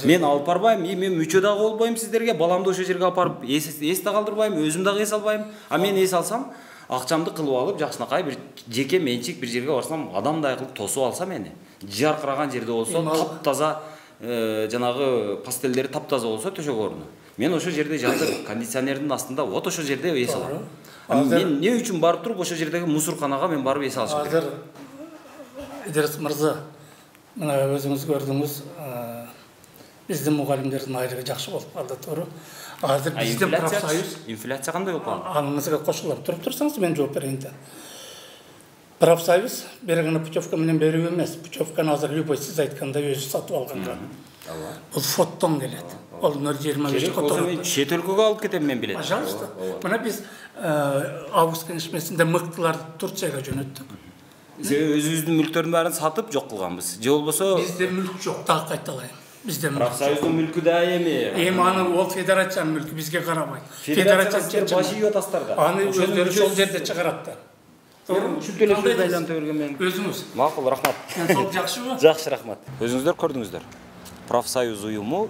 Мен алып барбайм, мен мүчө дагы болбойм сиздерге, баламды ошол жерге алып барып эс да калдырбайм, өзүм дагы эс албайм. Мен эс алсам, акчамды кылып алып, жакшынакай бир жеке менчик бир жерге барсам, адамдай кылып тосуп алса мени. Жаркыраган жерде болсо, таптаза жанагы пастелдери таптаза болсо төшөк оруну. Мен ошол жерде жатып, кондиционердин астында вот ошол жерде эс алам. Мен эмне үчүн барып туруп ошол жердеги мусорканага мен барып эс алышым керек? Азыр Идрис мырза, мына өзүңүз көрдүңүз, биздин мугалимдердин айлыгы жакшы болуп калды, туура. Азыр биздин профсоюз инфляция кандай болуп калды? Аныңызга кошулуп туруп турсаңыз мен жооп берейин да. Профсоюз берген путевка менен берүү эмес. Путевканы азыр любой сиз айткандай өзү сатып алганга. Бул фоттон келет. Ол 0,25 которуп. Чет өлкөгө алып кетем мен билет. Пожалуйста. Мына биз август кеңешмесинде мыктыларды Турцияга жөнөттүк. Өзүбүздүн мүлктөрдүн баарын сатып жок кылганбыз. Же болбосо бизде мүлк жок, дагы кайталайм. Бизде профсоюздун мүлкү да эми. Аны ол федерациянын мүлкү бизге карабайт. Федерация баш ийип атасыздар да. Аны өздөрү ошол жерде чыгараттар. Ушинтип эле сөз айлантып берген мен. Өзүңүз. Макул, рахмат. Денсаулык жакшыбы? Жакшы, рахмат. Өзүңүздөр көрдүңүздөр. Профсоюз уюму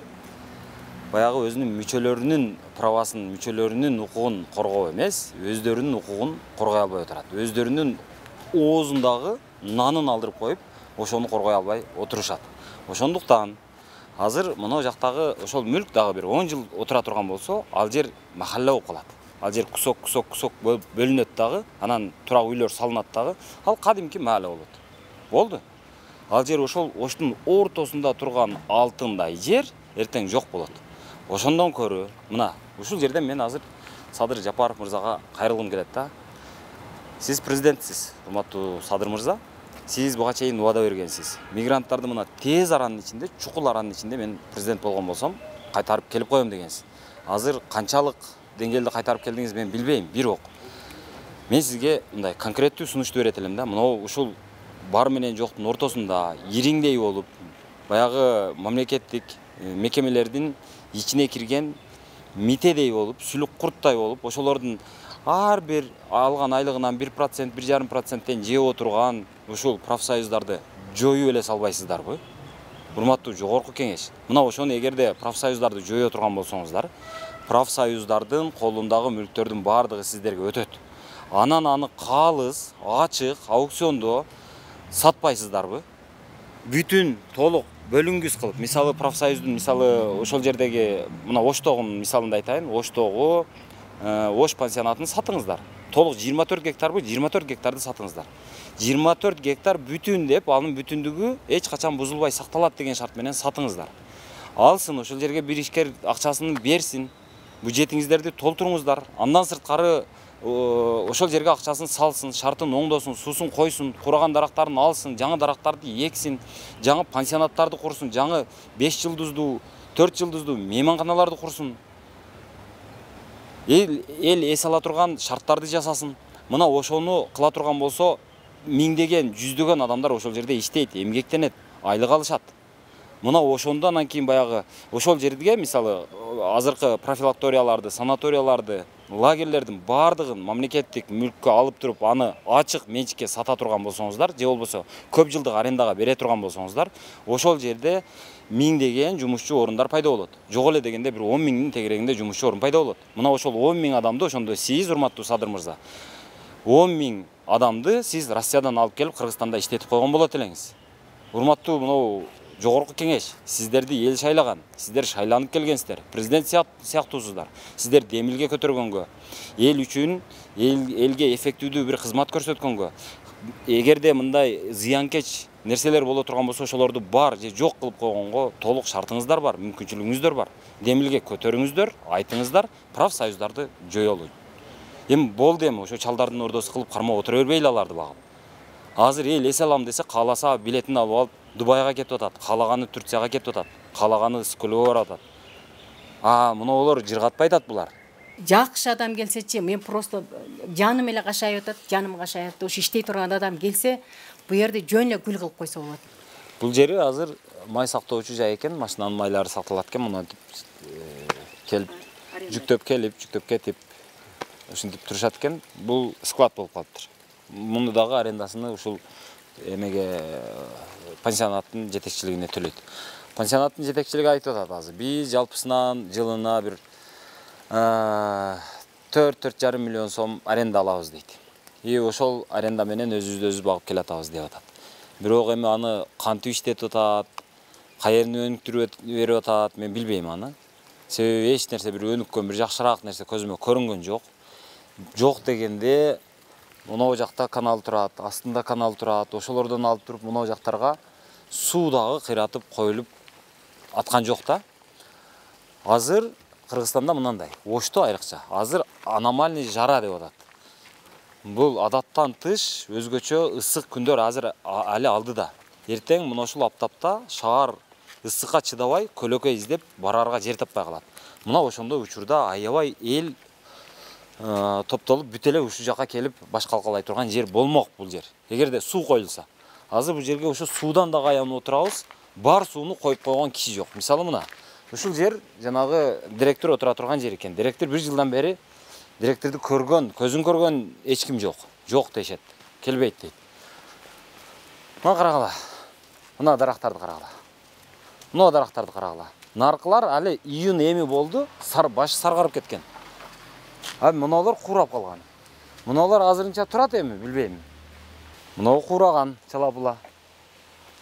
баягы өзүнүн мүчөлөрүнүн правасын, мүчөлөрүнүн укугун коргоо эмес, өздөрүнүн укугун коргой албай отурат. Өздөрүнүн оозундагы нанын алдырып коюп, ошону коргой албай отурушат. Ошондуктан азыр мына жактагы ошол мүлк дагы бир 10 жыл отура турган болсо, ал жер махалла болуп калат. Ал жер кусок болуп бөлүнөт дагы, анан турак үйлөр салынат дагы, ал кадимки махалла болот. Болду. Ал жер оштун ортосунда турган алтындай жер эртең жок болот. Ошондон көрө, мына ушул жерден мен азыр Садыр Жапаров мырзага кайрылгым келет да. Сиз президентсиз, урматтуу Садыр мырза. Сиз буга чейин убада бергенсиз. Мигранттарды мына тез аранын ичинде, чукул аранын ичинде мен президент болгон болсом, кайтарып келип коем дегенсиз. Азыр канчалык деңгээлде кайтарып келдиңиз мен билбейм, бирок Мен сизге мындай конкреттүү сунушту берет элем да. Мынау ушул бар менен жоктун ортосунда ириңдей болуп, баягы мамлекеттик мекемелердин ичине кирген митедей болуп, сүлүк курттай болуп, ошолордун ар бир алган айлыгынан 1%, 1,5%тен жеп отурган ушул профсоюздарды жоюп эле салбайсыздарбы? Урматтуу жогорку кеңеш. Мына ошону эгерде профсоюздарды жое турган болсоңуздар, профсоюздардын колундагы мүлктөрдүн бардыгы сиздерге өтөт. Анан аны калыс, ачык, аукциондо сатпайсыздарбы? Бүтүн толук бөлүнгүс кылып, мисалы профсоюздун, мисалы ошол жердеги мына Оштогунун мисалында айтайын, Оштогу Ош пансионатын сатыңыздар. Толук 24 гектарбы, 24 гектарды сатыңыздар. 24 гектар бүтүн деп, анын бүтүндүгү эч качан бузулбай сакталат деген шарт менен сатыңыздар. Алсын, ошол жерге бир ишкер акчасын берсин, бюджетиңиздерди толтуруңуздар. Андан сырткары ошол жерге акчасын салсын, шартын оңдосун, суусун койсун, кураган дарактарын алсын, жаңы дарактарды эксин, жаңы пансионаттарды курсун, жаңы 5 жылдыздуу, 4 жылдыздуу мейманканаларды курсун. Эл эс ала турган шарттарды жасасын. Мына ошону кыла турган болсо, миңдеген, жүздөгөн адамдар ошол жерде иштейт, эмгектенет, айлык алышат. Мына ошондон анан кийин баягы ошол жерге мисалы азыркы профилакторияларды, санаторияларды, лагерлердин бардыгын мамлекеттик мүлккө алып туруп, аны ачык менчикке сата турган болсоңуздар, же болбосо көп жылдык арендага бере турган болсоңуздар, ошол жерде миңдеген жумушчу орундар пайда болот. Жок эле дегенде бир 10 миңдин тегерегинде жумушчу орун пайда болот. Мына ошол 10 миң адамды ошондо сиз, урматтуу Садыр мырза, 10 миң адамды сиз Россиядан алып келип Кыргызстанда иштетип койгон болот элеңиз. Урматтуу мынау жогорку кеңеш, сиздерди эл шайлаган, сиздер шайланып келгенсиздер, президент сыяктуусуздар. Сиздер демилге көтөргөнгө, эл үчүн, элге эффективдүү бир кызмат көрсөткөнгө, эгерде мындай зыянкеч нерселер боло турган болсо, ошолорду бар же жок кылып койгонго толук шартыңыздар бар, мүмкүнчүлүгүңүздөр бар. Демилге көтөрүңүздөр, айтыңыздар, профсоюздарды жоелу. Эми болду, эми ошо чалдардын ордосу кылып кармап отура бербейли аларды багып. Азыр эл эс алам десе, кааласа билетин алып алып Дубайга кетип атат, каалаганы Турцияга кетип атат, каалаганы Скөлгө барып атат. Мыналар жыргатпай атат булар. Жакшы адам келсечи, мен просто жаным эле кашайып атат, жаным кашайып атат. Ушу иштей турган адам келсе, бу жерде жөн эле гүл кылып койсо болот. Бул жери азыр май сактоочу жай экен, машинанын майлары сакталат экен, муну келип жүктөп кетип ушинтип турушат экен. Бул склад болуп калыптыр. Муну дагы арендасыны ушул эмеге пансионаттын жетекчилигине төлөйт. Пансионаттын жетекчилиги айтып атат азыр. Биз жалпысынан жылына бир 4-4,5 миллион сом аренда алабыз дейт. Ошол аренда менен өзүбүздү багып келатабыз деп атат. Бирок эми аны кантип иштетип атат, каерин өнүктүрүп берип атат, мен билбейм аны. Себеби эч нерсе бир өнүккөн, бир жакшыраак нерсе көзүмө көрүнгөн жок. Жок дегенде мынау жакта канал турат, астында канал турат, ошолордон алып туруп мынау жактарга суу дагы кыйратып коюлуп аткан жок да. Азыр Кыргызстанда мынандай, Ошто айрыкча, азыр аномальный жара деп атат. Бул адаттан тыш өзгөчө ысык күндөр азыр али алдыда. Эртең мына ушул аптапта шаар ысыкка чыдабай, көлөкө издеп барарга жер таппай калат. Мына ошондой учурда аябай эл топтолуп бүт эле ушул жака келип баш калкалай турган жер болмок бул жер. Эгерде суу коюлса, азыр бул жерге ошо суудан да аянып отурабыз, бар сууну коюп койгон киши жок. Мисалы мына, ушул жер жанагы директор отура турган жер экен. Директор 1 жылдан бери директорду көргөн, көзүн көргөн эч ким жок. Жок дешет. Келбейт дейт. Мына карагыла. Мына дарактарды карагыла. Мына дарактарды карагыла. Наркылар али июнь эми болду, башы саргарып кеткен. Мыналар курап калган. Мыналар азырынча турат эми, билбейм. Мынау кураган, чалапыла.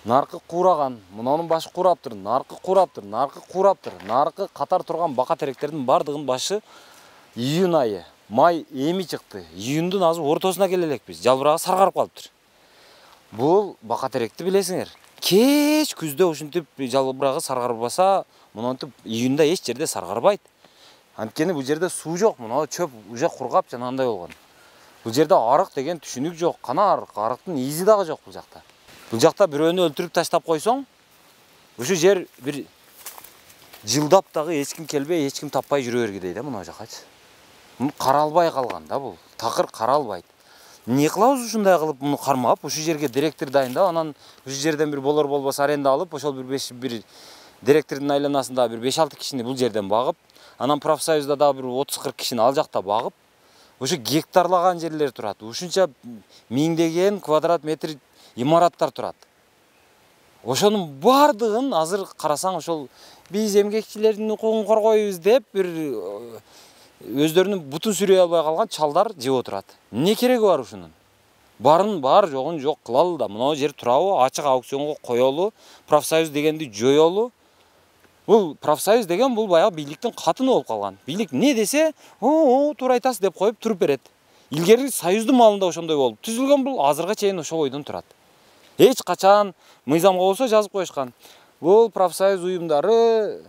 Наркы кураган, мынанын башы кураптыр, наркы кураптыр, наркы кураптыр. Наркы катар турган бака теректердин бардыгынын башы июнь айы, май эми чыкты. Июндун азыр ортосуна келе элекпиз. Жалбырагы саргарып калыптыр. Бул бака теректи билесиңер. Кеч күздө ушинтип жалбырагы саргарбаса, мынантип июнда эч жерде саргарбайт. Анткени бул жерде суу жок, мына чөп уже кургап жанагындай болгон. Бул жерде арык деген түшүнүк жок, кана арыктын изи дагы жок бул жакта. Бул жакта бирөөнү өлтүрүп таштап койсоң, ушу жер бир жылдап дагы эч ким келбей, эч ким таппай жүрө бергидей да мына жакачы. Каралбай калган да бул. Такыр каралбайт. эмне кылабыз ушундай кылып муну кармап, ушул жерге директор дайындап, анан ушул жерден бир болор болбос аренда алып, ошол бир директордун айланасында бир 5-6 кишини бул жерден багып, анан профсоюзда дагы бир 30-40 кишини ал жакта багып, ошо гектарлаган жерлер турат. Ушунча миңдеген квадрат метр имараттар турат. Ошонун бардыгын азыр карасаң ошол биз эмгекчилердин укугун коргойбуз деп бир өздөрүнүн бутун сүрөй албай калган чалдар жеп отурат. Эмне кереги бар ушунун? Барын бар, жогун жок кылалы да, мына жер турабы, ачык аукционго коелу, профсоюз дегенди жоёлу. Бул профсоюз деген бул баягы бийликтин катыны болуп калган. Бийлик не десе, туура айтасыз деп коюп туруп берет. Илгери союздун маалында ошондой болуп түзүлгөн, бул азырга чейин ошол ойдон турат. Эч качан мыйзамга болсо жазып коюшкан. Бул профсоюз уюмдары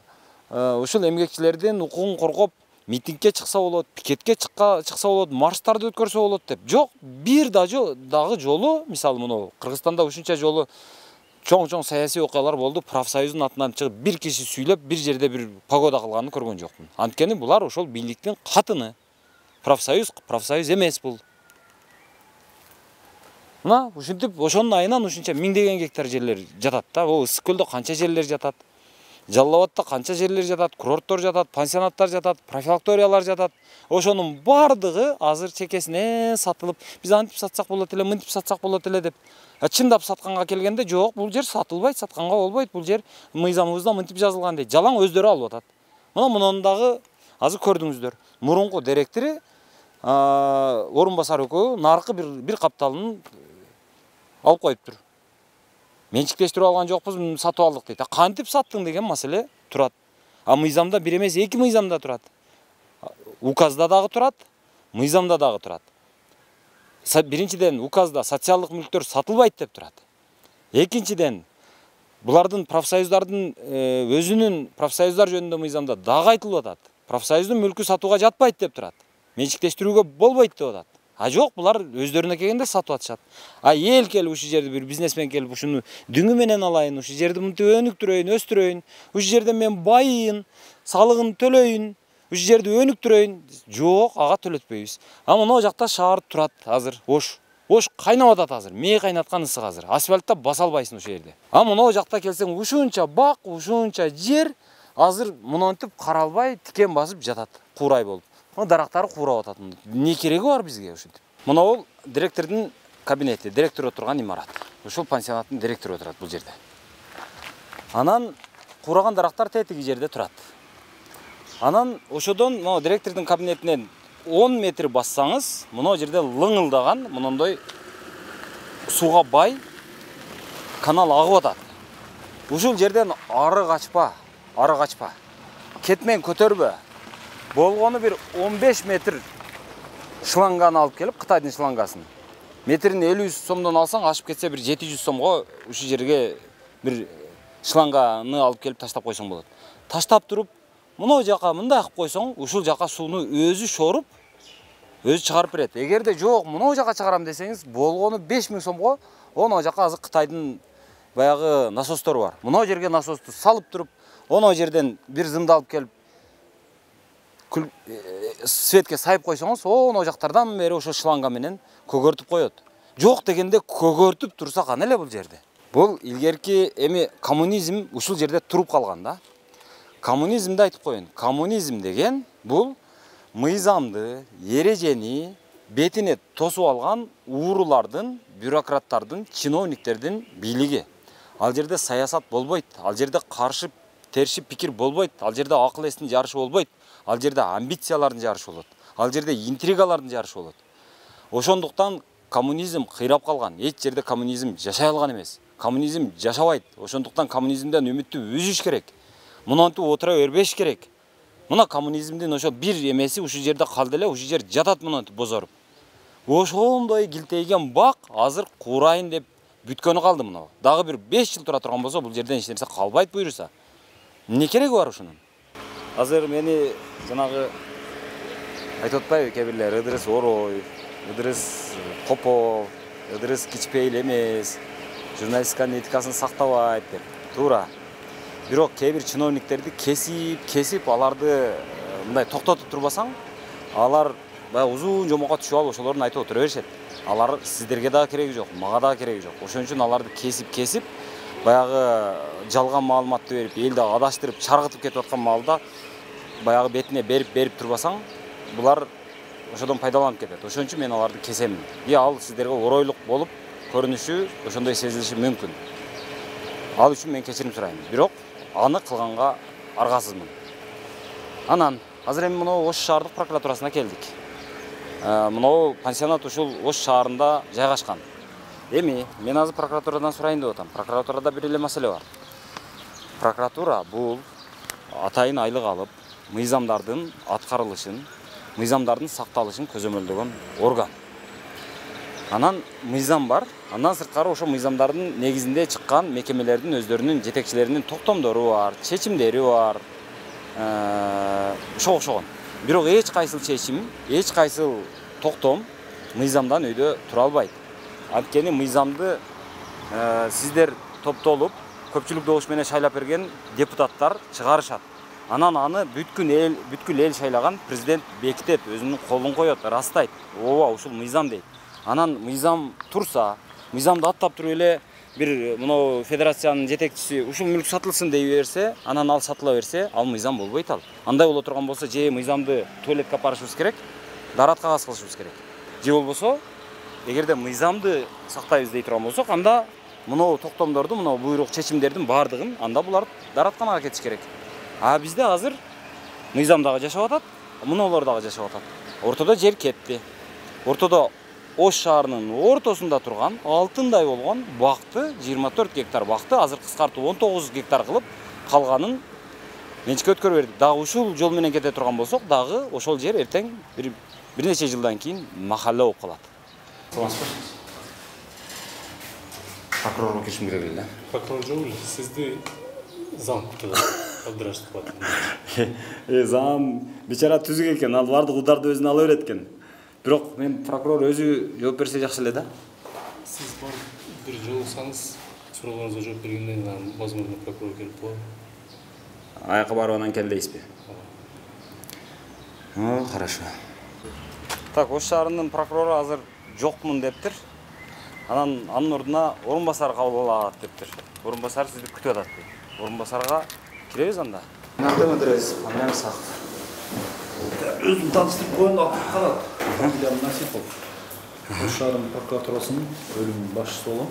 ушул эмгекчилердин укугун коргоп, митингке чыкса болот, пикетке чыкса болот, марштарды өткөрсө болот деп. Жок, бир дагы жолу, мисалы муну Кыргызстанда ушунча жолу чоң саясий окуялар болду, профсоюздун атынан чыгып бир киши сүйлөп, бир жерде бир погода кылганын көргөн жокмун. Анткени булар ошол бийликтин катыны. Профсоюз эмес бул. Мына ушинтип ошонун айынан ушунча миңдеген гектар жерлер жатат да. Бул Ысык көлдө канча жерлер жатат? Жалал Абадта канча жерлер жатат? Курорттор жатат, пансионаттар жатат, профилакториялар жатат. Ошонун бардыгы азыр чекесине сатылып, биз антип сатсак болот эле, мынтип сатсак болот эле деп. Чындап сатканга келгенде жок, бул жер сатылбайт, сатканга болбойт, бул жер мыйзамыбызда мынтип жазылган дейт. Жалаң өздөрү алып атат. Мунун дагы азыр көрдүңүздөр. Мурунку директори орун басар экөө наркы бир капталын алып коюптур. Менчиктештирип алган жокпуз, сатып алдык дейт. Кантип саттың деген маселе турат. Мыйзамда бир эмес, 2 мыйзамда турат. Указда дагы турат, мыйзамда дагы турат. Биринчиден указда социалдык мүлктөр сатылбайт деп турат. Экинчиден булардын профсоюздардын өзүнүн профсоюздар жөнүндө мыйзамда дагы айтылып атат. Профсоюздун мүлкү сатууга жатпайт деп турат. Менчиктештирүүгө болбойт деп атат. Жок, булар өздөрүнө келгенде сатып атышат. Эл келип ушул жерде бир бизнесмен келип ушуну дүңү менен алайын, ушул жерди мынтип өнүктүрөйүн, өстүрөйүн, ушул жерде мен байыйын, салыгын төлөйүн, ушул жерди өнүктүрөйүн. Жок, ага төлөтпөйбүз. Мына жакта шаар турат азыр, бош. Бош кайнап атат азыр. Мээ кайнаткан ысык азыр. Асфальтта баса албайсың ушул жерде. Мына жакта келсең ушунча бак, ушунча жер азыр мынтип каралбай тикен басып жатат, куурай болуп. Дарактары куурап атат. Не кереги бар бизге ушинтип? Мына бул директордун кабинети, директор отурган имарат. Ушул пансионаттын директору отурат бул жерде. Анан куураган дарактар тетиги жерде турат. Анан ошодон мына директордун кабинетинен 10 метр бассаңыз, мына жерде лыңылдаган, мындай сууга бай канал агып атат. Ушул жерден ары качпа. Кетмен көтөрбө. Болгону бир 15 метр шланганы алып келип, Кытайдын шлангасын. Метрин 50 сомдон алсаң, ашып кетсе бир 700 сомго ушул жерге бир шланганы алып келип таштап койсоң болот. Таштап туруп, мына жака мындай кылып койсоң, ушул жака сууну өзү шоруп, өзү чыгарып берет. Эгерде жок, мына жака чыгарам десеңиз, болгону 5000 сомго, мына жака азыр Кытайдын баягы насостор бар. Мына жерге насосту салып туруп, мына жерден бир зымды алып келип светке сайып койсоңуз, мына жактардан бери ошо шланга менен көгөртүп коет. Жок дегенде көгөртүп турса кана эле бул жерде. Бул илгерки эми коммунизм ушул жерде туруп калган да. Коммунизмди айтып коеюн. Коммунизм деген бул мыйзамды, ережени бетине тосуп алган уурулардын, бюрократтардын, чиновниктердин бийлиги. Ал жерде саясат болбойт, ал жерде каршы терши пикир болбойт, ал жерде акыл эстин жарышы болбойт, ал жерде амбициялардын жарышы болот, ал жерде интригалардын жарышы болот. Ошондуктан коммунизм кыйрап калган, эч жерде коммунизм жашай алган эмес. Коммунизм жашабайт. Ошондуктан коммунизмден үмүттү үзүш керек. Мынантип отура бербеш керек. Мына коммунизмдин ошо бир эмеси ушул жерде калды эле, ушул жер жатат мынантип бозоруп. Ошондой килтейген бак азыр куурайын деп бүткөнү калды мына. Дагы бир 5 жыл тура турган болсо, бул жерден эч нерсе калбайт буйруса. Эмне кереги бар ушунун? Азыр мени жанагы айтып атпайбы кээ бирлер, Ыдырыс орой, Ыдырыс Попов, Ыдырыс кичпейил эмес, журналистиканын этикасын сактабайт деп. Туура. Бирок кээ бир чиновниктерди кесип аларды мындай токтотуп турбасаң, алар баягы узун жомокко түшүп алып ошолордун айтып отура беришет. алар сиздерге дагы кереги жок, мага дагы кереги жок. Ошон үчүн аларды кесип баягы жалган маалыматты берип, элди адаштырып, чаргытып кетип аткан маалда баягы бетине берип турбасаң, булар ошодон пайдаланып кетет. Ошон үчүн мен аларды кесемин. Ал сиздерге оройлук болуп көрүнүшү ошондой сезилиши мүмкүн. Ал үчүн мен кечирим сурайм. Бирок аны кылганга аргасызмын. Анан азыр эми мына Ош шаардык прокуратурасына келдик. Мына пансионат ушул Ош шаарында жайгашкан. Эми мен азыр прокуратурадан сурайын деп атам. Прокуратурада бир эле маселе бар. Прокуратура бул атайын айлык алып, мыйзамдардын аткарылышын, мыйзамдардын сакталышын көзөмөлдөгөн орган. Анан мыйзам бар. Андан сырткары ошо мыйзамдардын негизинде чыккан мекемелердин өздөрүнүн жетекчилеринин токтомдору бар, чечимдери бар. Ошого окшогон. Бирок эч кайсыл чечим, эч кайсыл токтом мыйзамдан өйдө тура албайт. Анткени мыйзамды сиздер топтолуп, көпчүлүк добуш менен шайлап берген депутаттар чыгарышат. Анан аны бүткүл эл шайлаган президент бекитет, өзүнүн колун коет, растайт. Ооба, ушул мыйзам дейт. Анан мыйзам турса, мыйзамды аттап туруп эле бир мына федерациянын жетекчиси ушул мүлк сатылсын дей берсе, анан ал сатыла берсе, ал мыйзам болбойт ал. Андай боло турган болсо, же мыйзамды туалетке апарышыбыз керек, дарат кагаз кылышыбыз керек. Же болбосо, эгерде мыйзамды сактайбыз дей турган болсок, анда мына токтомдорду, мына буйрук чечимдердин баардыгын анда булар даратканага кетиш керек. А бизде азыр мыйзам дагы жашап атат, мыналар дагы жашап атат. Ортодо жер кетти. Ортодо Ош шаарынын ортосунда турган алтындай болгон бакты, 24 гектар бакты азыр кыскартып 19 гектар кылып, калганын менчикке өткөрүп бердик. Дагы ушул жол менен кете турган болсок, дагы ошол жер эртең бир нече жылдан кийин махалла болуп калат. Прокурорго киришим керек эле. Прокурор жок эле, сизди зам кутат. Абдырашып калат. Зам бечара түзүк экен, ал бардык ударды өзүнө ала берет экен. Бирок мен прокурор өзү жооп берсе жакшы эле да. Сиз бир жолуксаңыз, суроолоруңузга жооп бергенден кийин, возможно, прокурор келип калат. Аяка барып анан кел дейсизби? Хорошо. Так, Ош шаарынын прокурору азыр жокмун дептир. Анан анын ордуна орун басар кабыл алат дептир. Орун басар сизди күтүп атат дейт. Орун басарга киребиз анда. Nereden ödürüz? Anlayam sağ. Özüm tanıştırıp koyun akıp kalat. Фамилиям Насипов. Ош шаарынын прокуратурасынын бөлүм башчысы болом.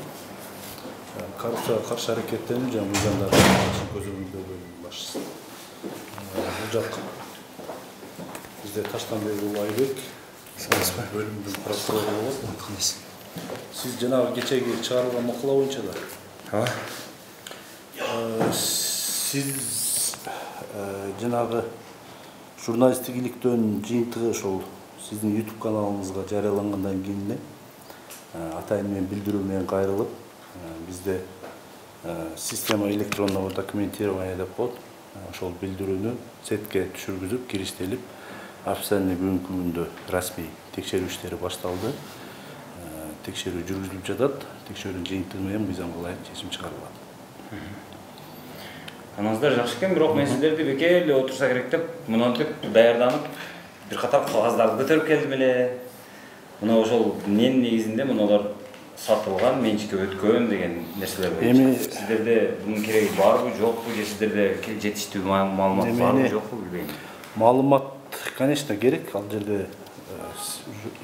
Коррупцияга каршы аракеттенүү жана мыйзамдарды көзөмөлдөө бөлүмүнүн башчысы. Бул жак бизде Таштанбек уулу Айбек бөлүмдүн прокурору болот. Сиз жанагы кечеги чыгарылган макала боюнча да. Сиз жанагы журналисттик иликтөөнүн жыйынтыгы ошол сиздин YouTube каналыңызга жарыялангандан кийин атайын мен билдирүү менен кайрылып, бизде система электронного документирования деп коет. Ошол билдирүүнү сетке түшүргүзүп, кириштелип, официальный бүгүнкү күндө расмий текшерүү иштери башталды. Текшерүү жүргүзүлүп жатат. Текшерүүнүн жыйынтыгы менен мыйзамга ылайык чечим чыгарылат. Анаңыздар жакшы экен, бирок мен сиздерди бекер эле отурса керек деп, мынантип даярданып, бир катар кагаздарды көтөрүп келдим эле. Мына ошол эмненин негизинде мыналар сатылган, менчикке өткөн деген нерселер бар. Эми сиздерде бунун кереги барбы, жокпу, же сиздерде жетиштүү маалымат барбы, жокпу билбейм. Маалымат, конечно, керек. Ал жерде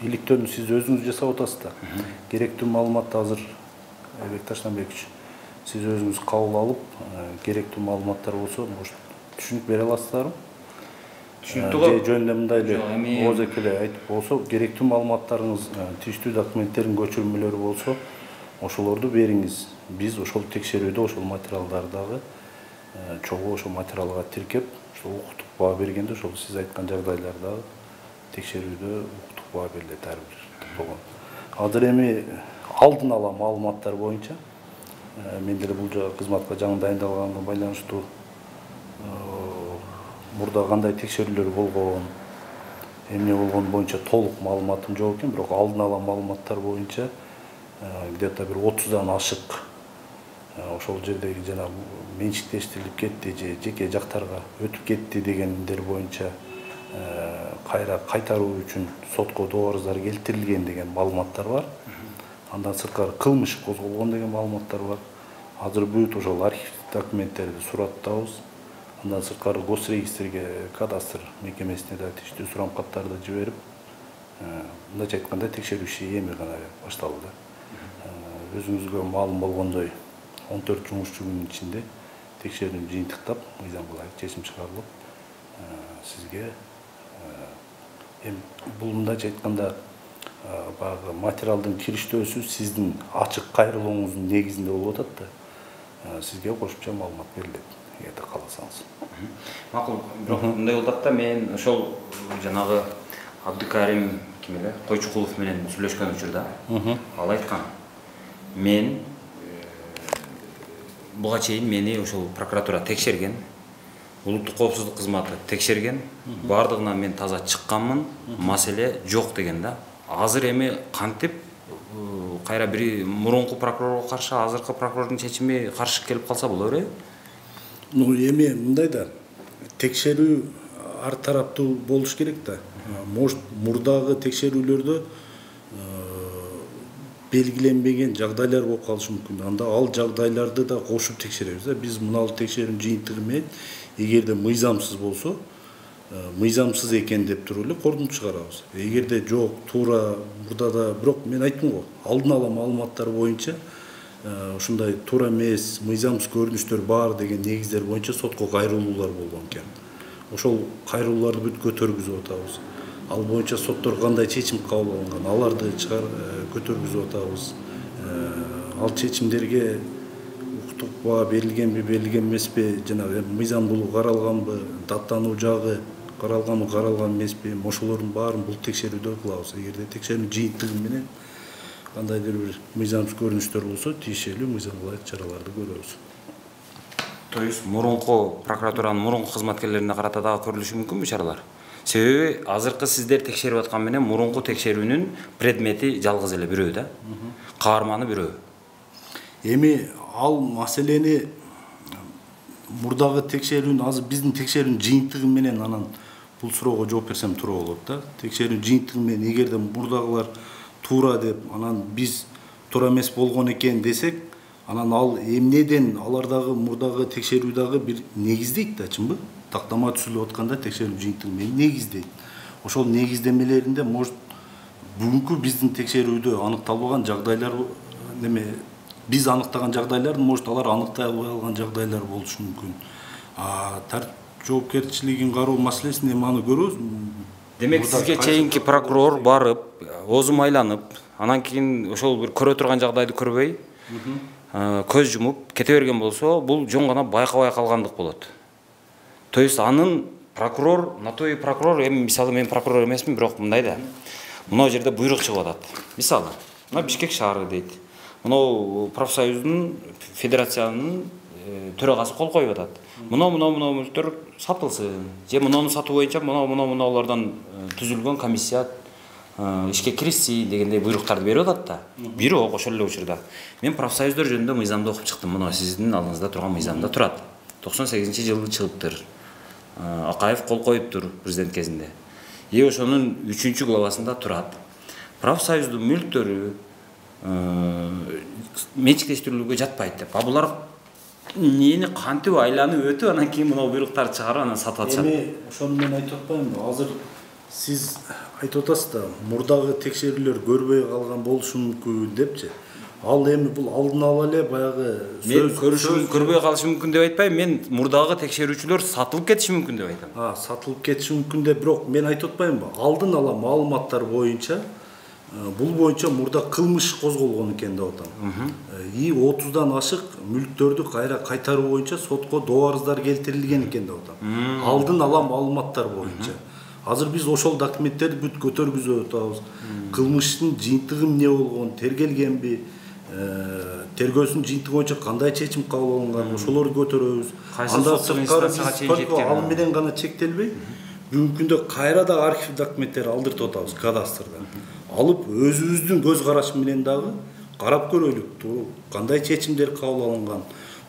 иликтөөнү сиз өзүңүз жасап атасыз да. Керектүү маалыматты азыр Айбек Таштанбекович сиз өзүңүз кабыл алып, керектүү маалыматтар болсо, түшүнүк бере аласыздарбы? Түшүнүктүү. Жөн эле мындай эле оозек эле айтып болсо, керектүү маалыматтарыңыз, тийиштүү документтердин көчүрмөлөрү болсо, ошолорду бериңиз. Биз ошол текшерүүдө ошол материалдардагы чогуу ошол материалга тиркеп, ошол укуктук баа бергенде ошол сиз айткан жагдайлардагы текшерүүдө укуктук баа берилет ар бир болгон. Азыр эми алдын ала маалыматтар боюнча мен деле бул кызматка жаңы дайындалганга байланыштуу мурда кандай текшерүүлөр болгон, эмне болгон боюнча толук маалыматым жок экен, бирок алдын ала маалыматтар боюнча где-то бир 30дан ашык ошол жердеги жана менчиктештирилип кетти же жеке жактарга өтүп кетти дегендер боюнча кайра кайтаруу үчүн сотко дооруздар келтирилген деген маалыматтар бар. Андан сырткары кылмыш козголгон деген маалыматтар бар. Азыр бүт ошол архив документтерди сураттабыз. Андан сырткары госрегистрге, кадастр мекемесине да тиештүү сурамкаттарды жиберип, мындайча айтканда текшерүү иши эми гана башталды. Өзүңүзгө маалым болгондой 14 жумушчу күнүн ичинде текшерүүнү жыйынтыктап, мыйзам ылайык чечим чыгарылып, сизге бул мындайча айтканда баягы материалдын кириштөөсү сиздин ачык кайрылууңуздун негизинде болуп атат да, сизге кошумча маалымат берилет, эгерде кааласаңыз. Макул, бирок мындай болуп атат да, мен ошол жанагы Абдыкарим ким эле, Койчукулов менен сүйлөшкөн учурда, ал айткан, мен буга чейин мени ошол прокуратура текшерген, улуттук коопсуздук кызматы текшерген, бардыгынан мен таза чыкканмын, маселе жок деген да. Азыр эми кантип кайра бир мурунку прокурорго каршы азыркы прокурордун чечими каршы келип калса болор э? Эми мындай да, текшерүү ар тараптуу болуш керек да. Может, мурдагы текшерүүлөрдө белгиленбеген жагдайлар болуп калышы мүмкүн. Анда ал жагдайларды да кошуп текшеребиз да. Биз мына текшерүүнүн жыйынтыгы менен эгерде мыйзамсыз болсо, мыйзамсыз экен деп туруп эле кордунуп чыгарабыз. Эгерде жок, туура мурда да, бирок мен айттым го, алдын ала маалыматтар боюнча ушундай туура эмес, мыйзамсыз көрүнүштөр бар деген негиздер боюнча сотко кайрылуулар болгон экен. Ошол кайрылууларды бүт көтөргүзүп атабыз. Ал боюнча соттор кандай чечим кабыл алынган, аларды көтөргүзүп атабыз. Ал чечимдерге укуктук баа берилгенби, берилген эмеспи, жанагы мыйзамдуулугу каралганбы, даттануу жагы каралганбы, каралган эмеспи, ошолордун баарын бул текшерүүдө кылабыз. Эгерде текшерүүнүн жыйынтыгы менен кандайдыр бир мыйзамсыз көрүнүштөр болсо, тиешелүү мыйзам ылайык чараларды көрөбүз. То есть мурунку прокуратуранын мурунку кызматкерлерине карата дагы көрүлүшү мүмкүнбү чаралар? Себеби азыркы сиздер текшерип аткан менен мурунку текшерүүнүн предмети жалгыз эле бирөө да. Каарманы бирөө. Эми ал маселени мурдагы текшерүүнүн азыр биздин текшерүүнүн жыйынтыгы менен анан бул суроого жооп берсем туура болот да. Текшерүүнүн жыйынтыгы менен эгерде мурдагылар туура деп, анан биз туура эмес болгон экен десек, анан ал эмнеден алардагы мурдагы текшерүү дагы бир негиздейт да, чынбы? Тактама түзүлүп атканда текшерүү жыйынтыгы менен негиздейт. Ошол негиздемелеринде может бүгүнкү биздин текшерүүдө аныкталбаган жагдайлар, неме биз аныктаган жагдайлар, может алар аныктай албай алган жагдайлар болушу мүмкүн. Тартип жоопкерчилигин кароо маселесин эми аны көрөбүз. Демек сизге чейинки прокурор барып, оозу майланып, анан кийин ошол бир көрө турган жагдайды көрбөй, көз жумуп кете берген болсо, бул жөн гана байкабай калгандык болот. То есть анын прокурор, на то и прокурор, эми мисалы мен прокурор эмесмин, бирок мындай да. Мына жерде буйрук чыгып атат. Мисалы, мына Бишкек шаары дейт. Мына профсоюздун, федерациянын төрагасы кол коюп атат. Мына мүлктөр сатылсын. Же мунуну сатуу боюнча муналардан түзүлгөн комиссия ишке киришсин дегендей буйруктарды берип атат да. Бирок ошол эле учурда мен профсоюздөр жөнүндө мыйзамды окуп чыктым. Мына сиздин алдыңызда турган мыйзамда турат. 98-жылы чыгыптыр. Акаев кол коюптур президент кезинде. Ошонун 3-главасында турат. Профсоюздун мүлктөрү менчиктештирүүгө жатпайт деп. Булар нени кантип айланып өтүп, анан кийин мына буйруктарды чыгарып анан сатып атышат. Эми ошону мен айтып атпаймынбы? Азыр сиз айтып атасыз да, мурдагы текшерүүлөр көрбөй калган болушу мүмкүн депчи. Ал эми бул алдын ала эле баягы мен көрбөй калышы мүмкүн деп айтпайм, мен мурдагы текшерүүчүлөр сатылып кетиши мүмкүн деп айтам. Сатылып кетиши мүмкүн деп, бирок мен айтып атпаймынбы? Алдын ала маалыматтар боюнча бул боюнча мурда кылмыш козголгон экен деп атам. 30дан ашык мүлктөрдү кайра кайтаруу боюнча сотко дооруздар келтирилген экен деп атам. Алдын ала маалыматтар боюнча. Азыр биз ошол документтерди бүт көтөргүзүп атабыз. Кылмыштын жыйынтыгы эмне болгон, тергелгенби, тергөөсүнүн жыйынтыгы боюнча кандай чечим кабыл алынган, ошолорду көтөрөбүз. Анда сырткары ал менен гана чектелбей, бүгүнкү күндө кайра да архив документтери алдыртып атабыз кадастрда. Алып өзүбүздүн көз карашы менен дагы карап көрөлүк, кандай чечимдер кабыл алынган,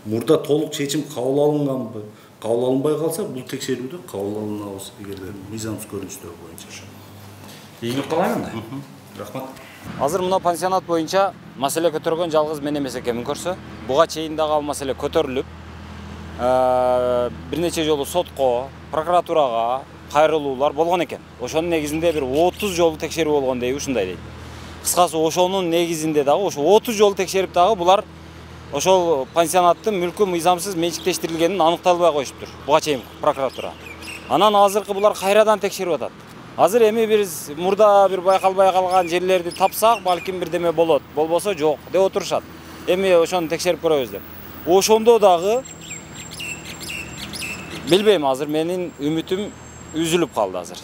мурда толук чечим кабыл алынганбы, кабыл алынбай калса бул текшерүүдө кабыл алынабыз эгерде мыйзамсыз көрүнүштөр боюнча. ийгилик каалайм анда. Рахмат. Азыр мына пансионат боюнча маселе көтөргөн жалгыз мен эмес экенмин көрсө. Буга чейин дагы ал маселе көтөрүлүп, бир нече жолу сотко, прокуратурага кайрылуулар болгон экен. Ошонун негизинде бир 30 жолу текшерүү болгон дейби, ушундай дейт. Кыскасы ошонун негизинде дагы ошо 30 жолу текшерип дагы булар ошол пансионаттын мүлкү мыйзамсыз менчиктештирилгенин аныкталбай коюшуптур. Буга чейин прокуратура. Анан азыркы булар кайрадан текшерип атат. Азыр эми биз мурда бир байкалбай калган жерлерди тапсак, балким бирдеме болот, болбосо жок деп отурушат. Эми ошону текшерип көрөбүз деп. Ошондо дагы билбейм, азыр менин үмүтүм үзүлүп калды азыр.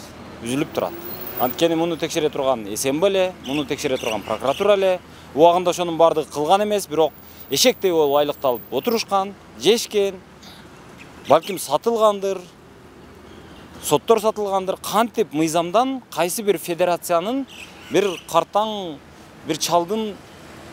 Үзүлүп турат. Анткени муну текшере турган СМБ эле, муну текшере турган прокуратура эле, убагында ошонун бардыгы кылган эмес, бирок эшектей болуп айлыкталып отурушкан, жешкен, балким сатылгандыр, соттор сатылгандыр. Кантип мыйзамдан кайсы бир федерациянын бир картаң бир чалдын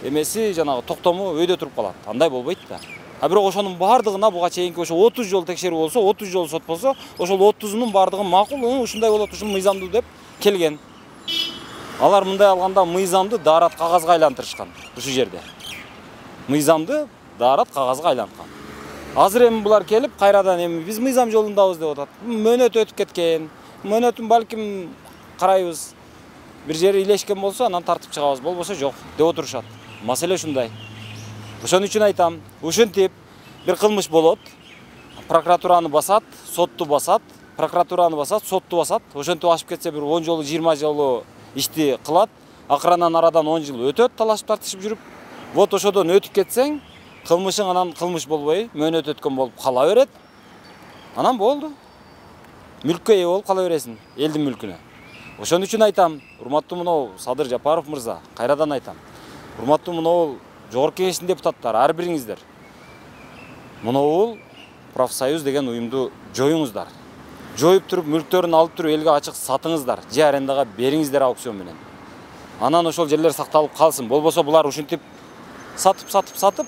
эмеси жанагы токтому өйдө туруп калат. Андай болбойт да. А бирок ошонун бардыгына буга чейинки ошо 30 жол текшерүү болсо, 30 жол сот болсо, ошол 30-унун бардыгы макул, ушундай болот, ушун мыйзамдуу деп келген. Алар мындай алганда мыйзамды даарат кагазга айлантырышкан ушу жерде. Мыйзамды даарат кагазга айланткан. Азыр эми булар келип кайрадан эми биз мыйзам жолундабыз деп атат. Мөөнөт өтүп кеткен. Мөөнөтүн балким карайбыз. Бир жери илешкен болсо, анан тартып чыгабыз, болбосо жок деп отурушат. Маселе ушундай. Ошон үчүн айтам, ушинтип бир кылмыш болот, прокуратураны басат, сотту басат, прокуратураны басат, сотту басат. Ошентип ашып кетсе бир 10 жолу, 20 жолу ишти кылат. Акырынан арадан 10 жыл өтөт, талашып тартышып жүрүп. Вот ошодон өтүп кетсең, кылмышың анан кылмыш болбой, мөөнөт өткөн болуп кала берет. Анан болду. Мүлккө ээ болуп кала бересиң, элдин мүлкүнө. Ошон үчүн айтам, урматтуу мынау Садыр Жапаров мырза, кайрадан айтам. Урматтуу мынау Жогорку Кеңештин депутаттары, ар бириңиздер. Мынау профсоюз деген уюмду жоюңуздар. Жоюп туруп, мүлктөрүн алып туруп, элге ачык сатыңыздар, же арендага бериңиздер аукцион менен. Анан ошол жерлер сакталып калсын. Болбосо булар ушинтип сатып,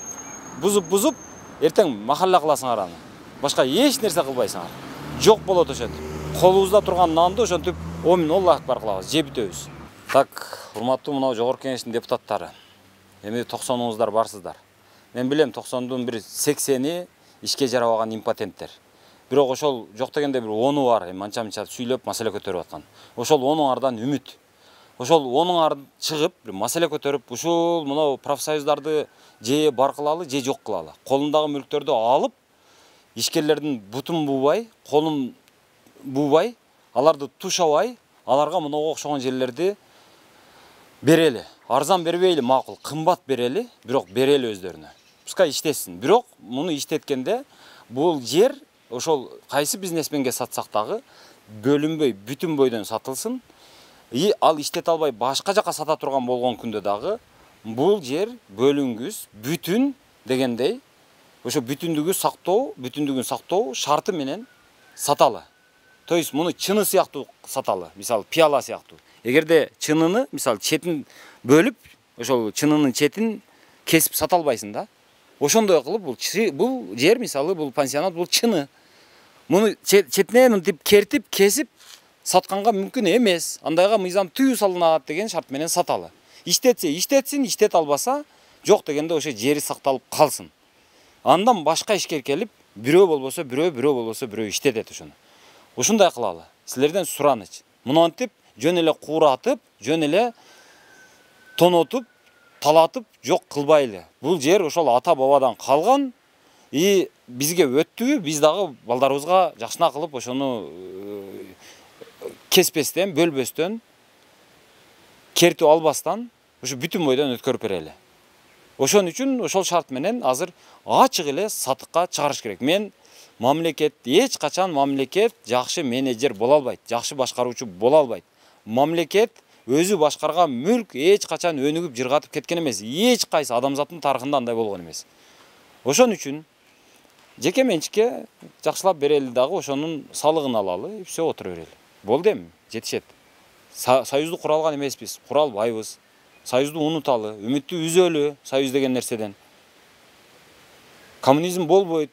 бузуп, эртең махалла кыласыңар аны. Башка эч нерсе кылбайсыңар. Жок болот ошентип. Колубузда турган нанды ошентип Омин Аллах акбар кылабыз, жеп бүтөбүз. Так, урматтуу мынау Жогорку Кеңештин депутаттары. Эми 90-уңуздар барсыздар. Мен билем 90-дун бир 80-и ишке жарабаган импотенттер. Бирок ошол жок дегенде бир 10-у бар, эми анча-мынча сүйлөп маселе көтөрүп аткан. Ошол 10-уңардан үмүт. Ошол 10-уңар чыгып, бир маселе көтөрүп, ушул мынау профсоюздарды же бар кылалы, же жок кылалы. Колундагы мүлктөрдү алып, ишкерлердин бутун буубай, колун буубай, аларды тушабай, аларга мынауга окшогон жерлерди берели. Арзан бербейли, макул, кымбат берели, бирок берели өздөрүнө. Пускай иштетсин. Бирок муну иштеткенде бул жер ошол кайсы бизнесменге сатсак дагы бөлүнбөй, бүтүн бойдон сатылсын. И ал иштете албай башка жака сата турган болгон күндө дагы бул жер бөлүнгүс, бүтүн дегендей, ошо бүтүндүгүн сактоо шарты менен саталы. То есть муну чыны сыяктуу саталы, мисалы пияла сыяктуу. Эгерде чыныны, мисалы четин бөлүп, ошол чынынын четин кесип сата албайсың да. Ошондой кылып бул жер, мисалы бул пансионат, бул чыны. Муну четине мынтип кертип, кесип сатканга мүмкүн эмес. Андайга мыйзам тыюу салынат деген шарт менен саталы. Иштетсе иштетсин, иштете албаса жок дегенде ошо жери сакталып калсын. Андан башка ишкер келип, бирөө болбосо бирөө иштетет ошону. Ушундай кылалы. Силерден сураныч. Муну антип жөн эле кууратып, жөн эле тонотуп, талатып жок кылбайлы. Бул жер ошол ата бабадан калган, и бизге өттүбү, биз дагы балдарыбызга жакшына кылып ошону кеспестен, бөлбөстөн, кертип албастан, ошо бүтүн бойдон өткөрүп берели. Ошон үчүн ошол шарт менен азыр ачык эле сатыкка чыгарыш керек. Мен мамлекет, эч качан мамлекет жакшы менеджер боло албайт, жакшы башкаруучу боло албайт. Мамлекет өзү башкарган мүлк эч качан өнүгүп жыргатып кеткен эмес. Эч кайсы адамзаттын тарыхында андай болгон эмес. Ошон үчүн жеке менчикке жакшылап берели дагы, ошонун салыгын алалы, и все, отура берели. Болду эми, жетишет. Союзду кура алган эмеспиз, кура албайбыз. Союзду унуталы, үмүттү үзөлү союз деген нерседен. Коммунизм болбойт.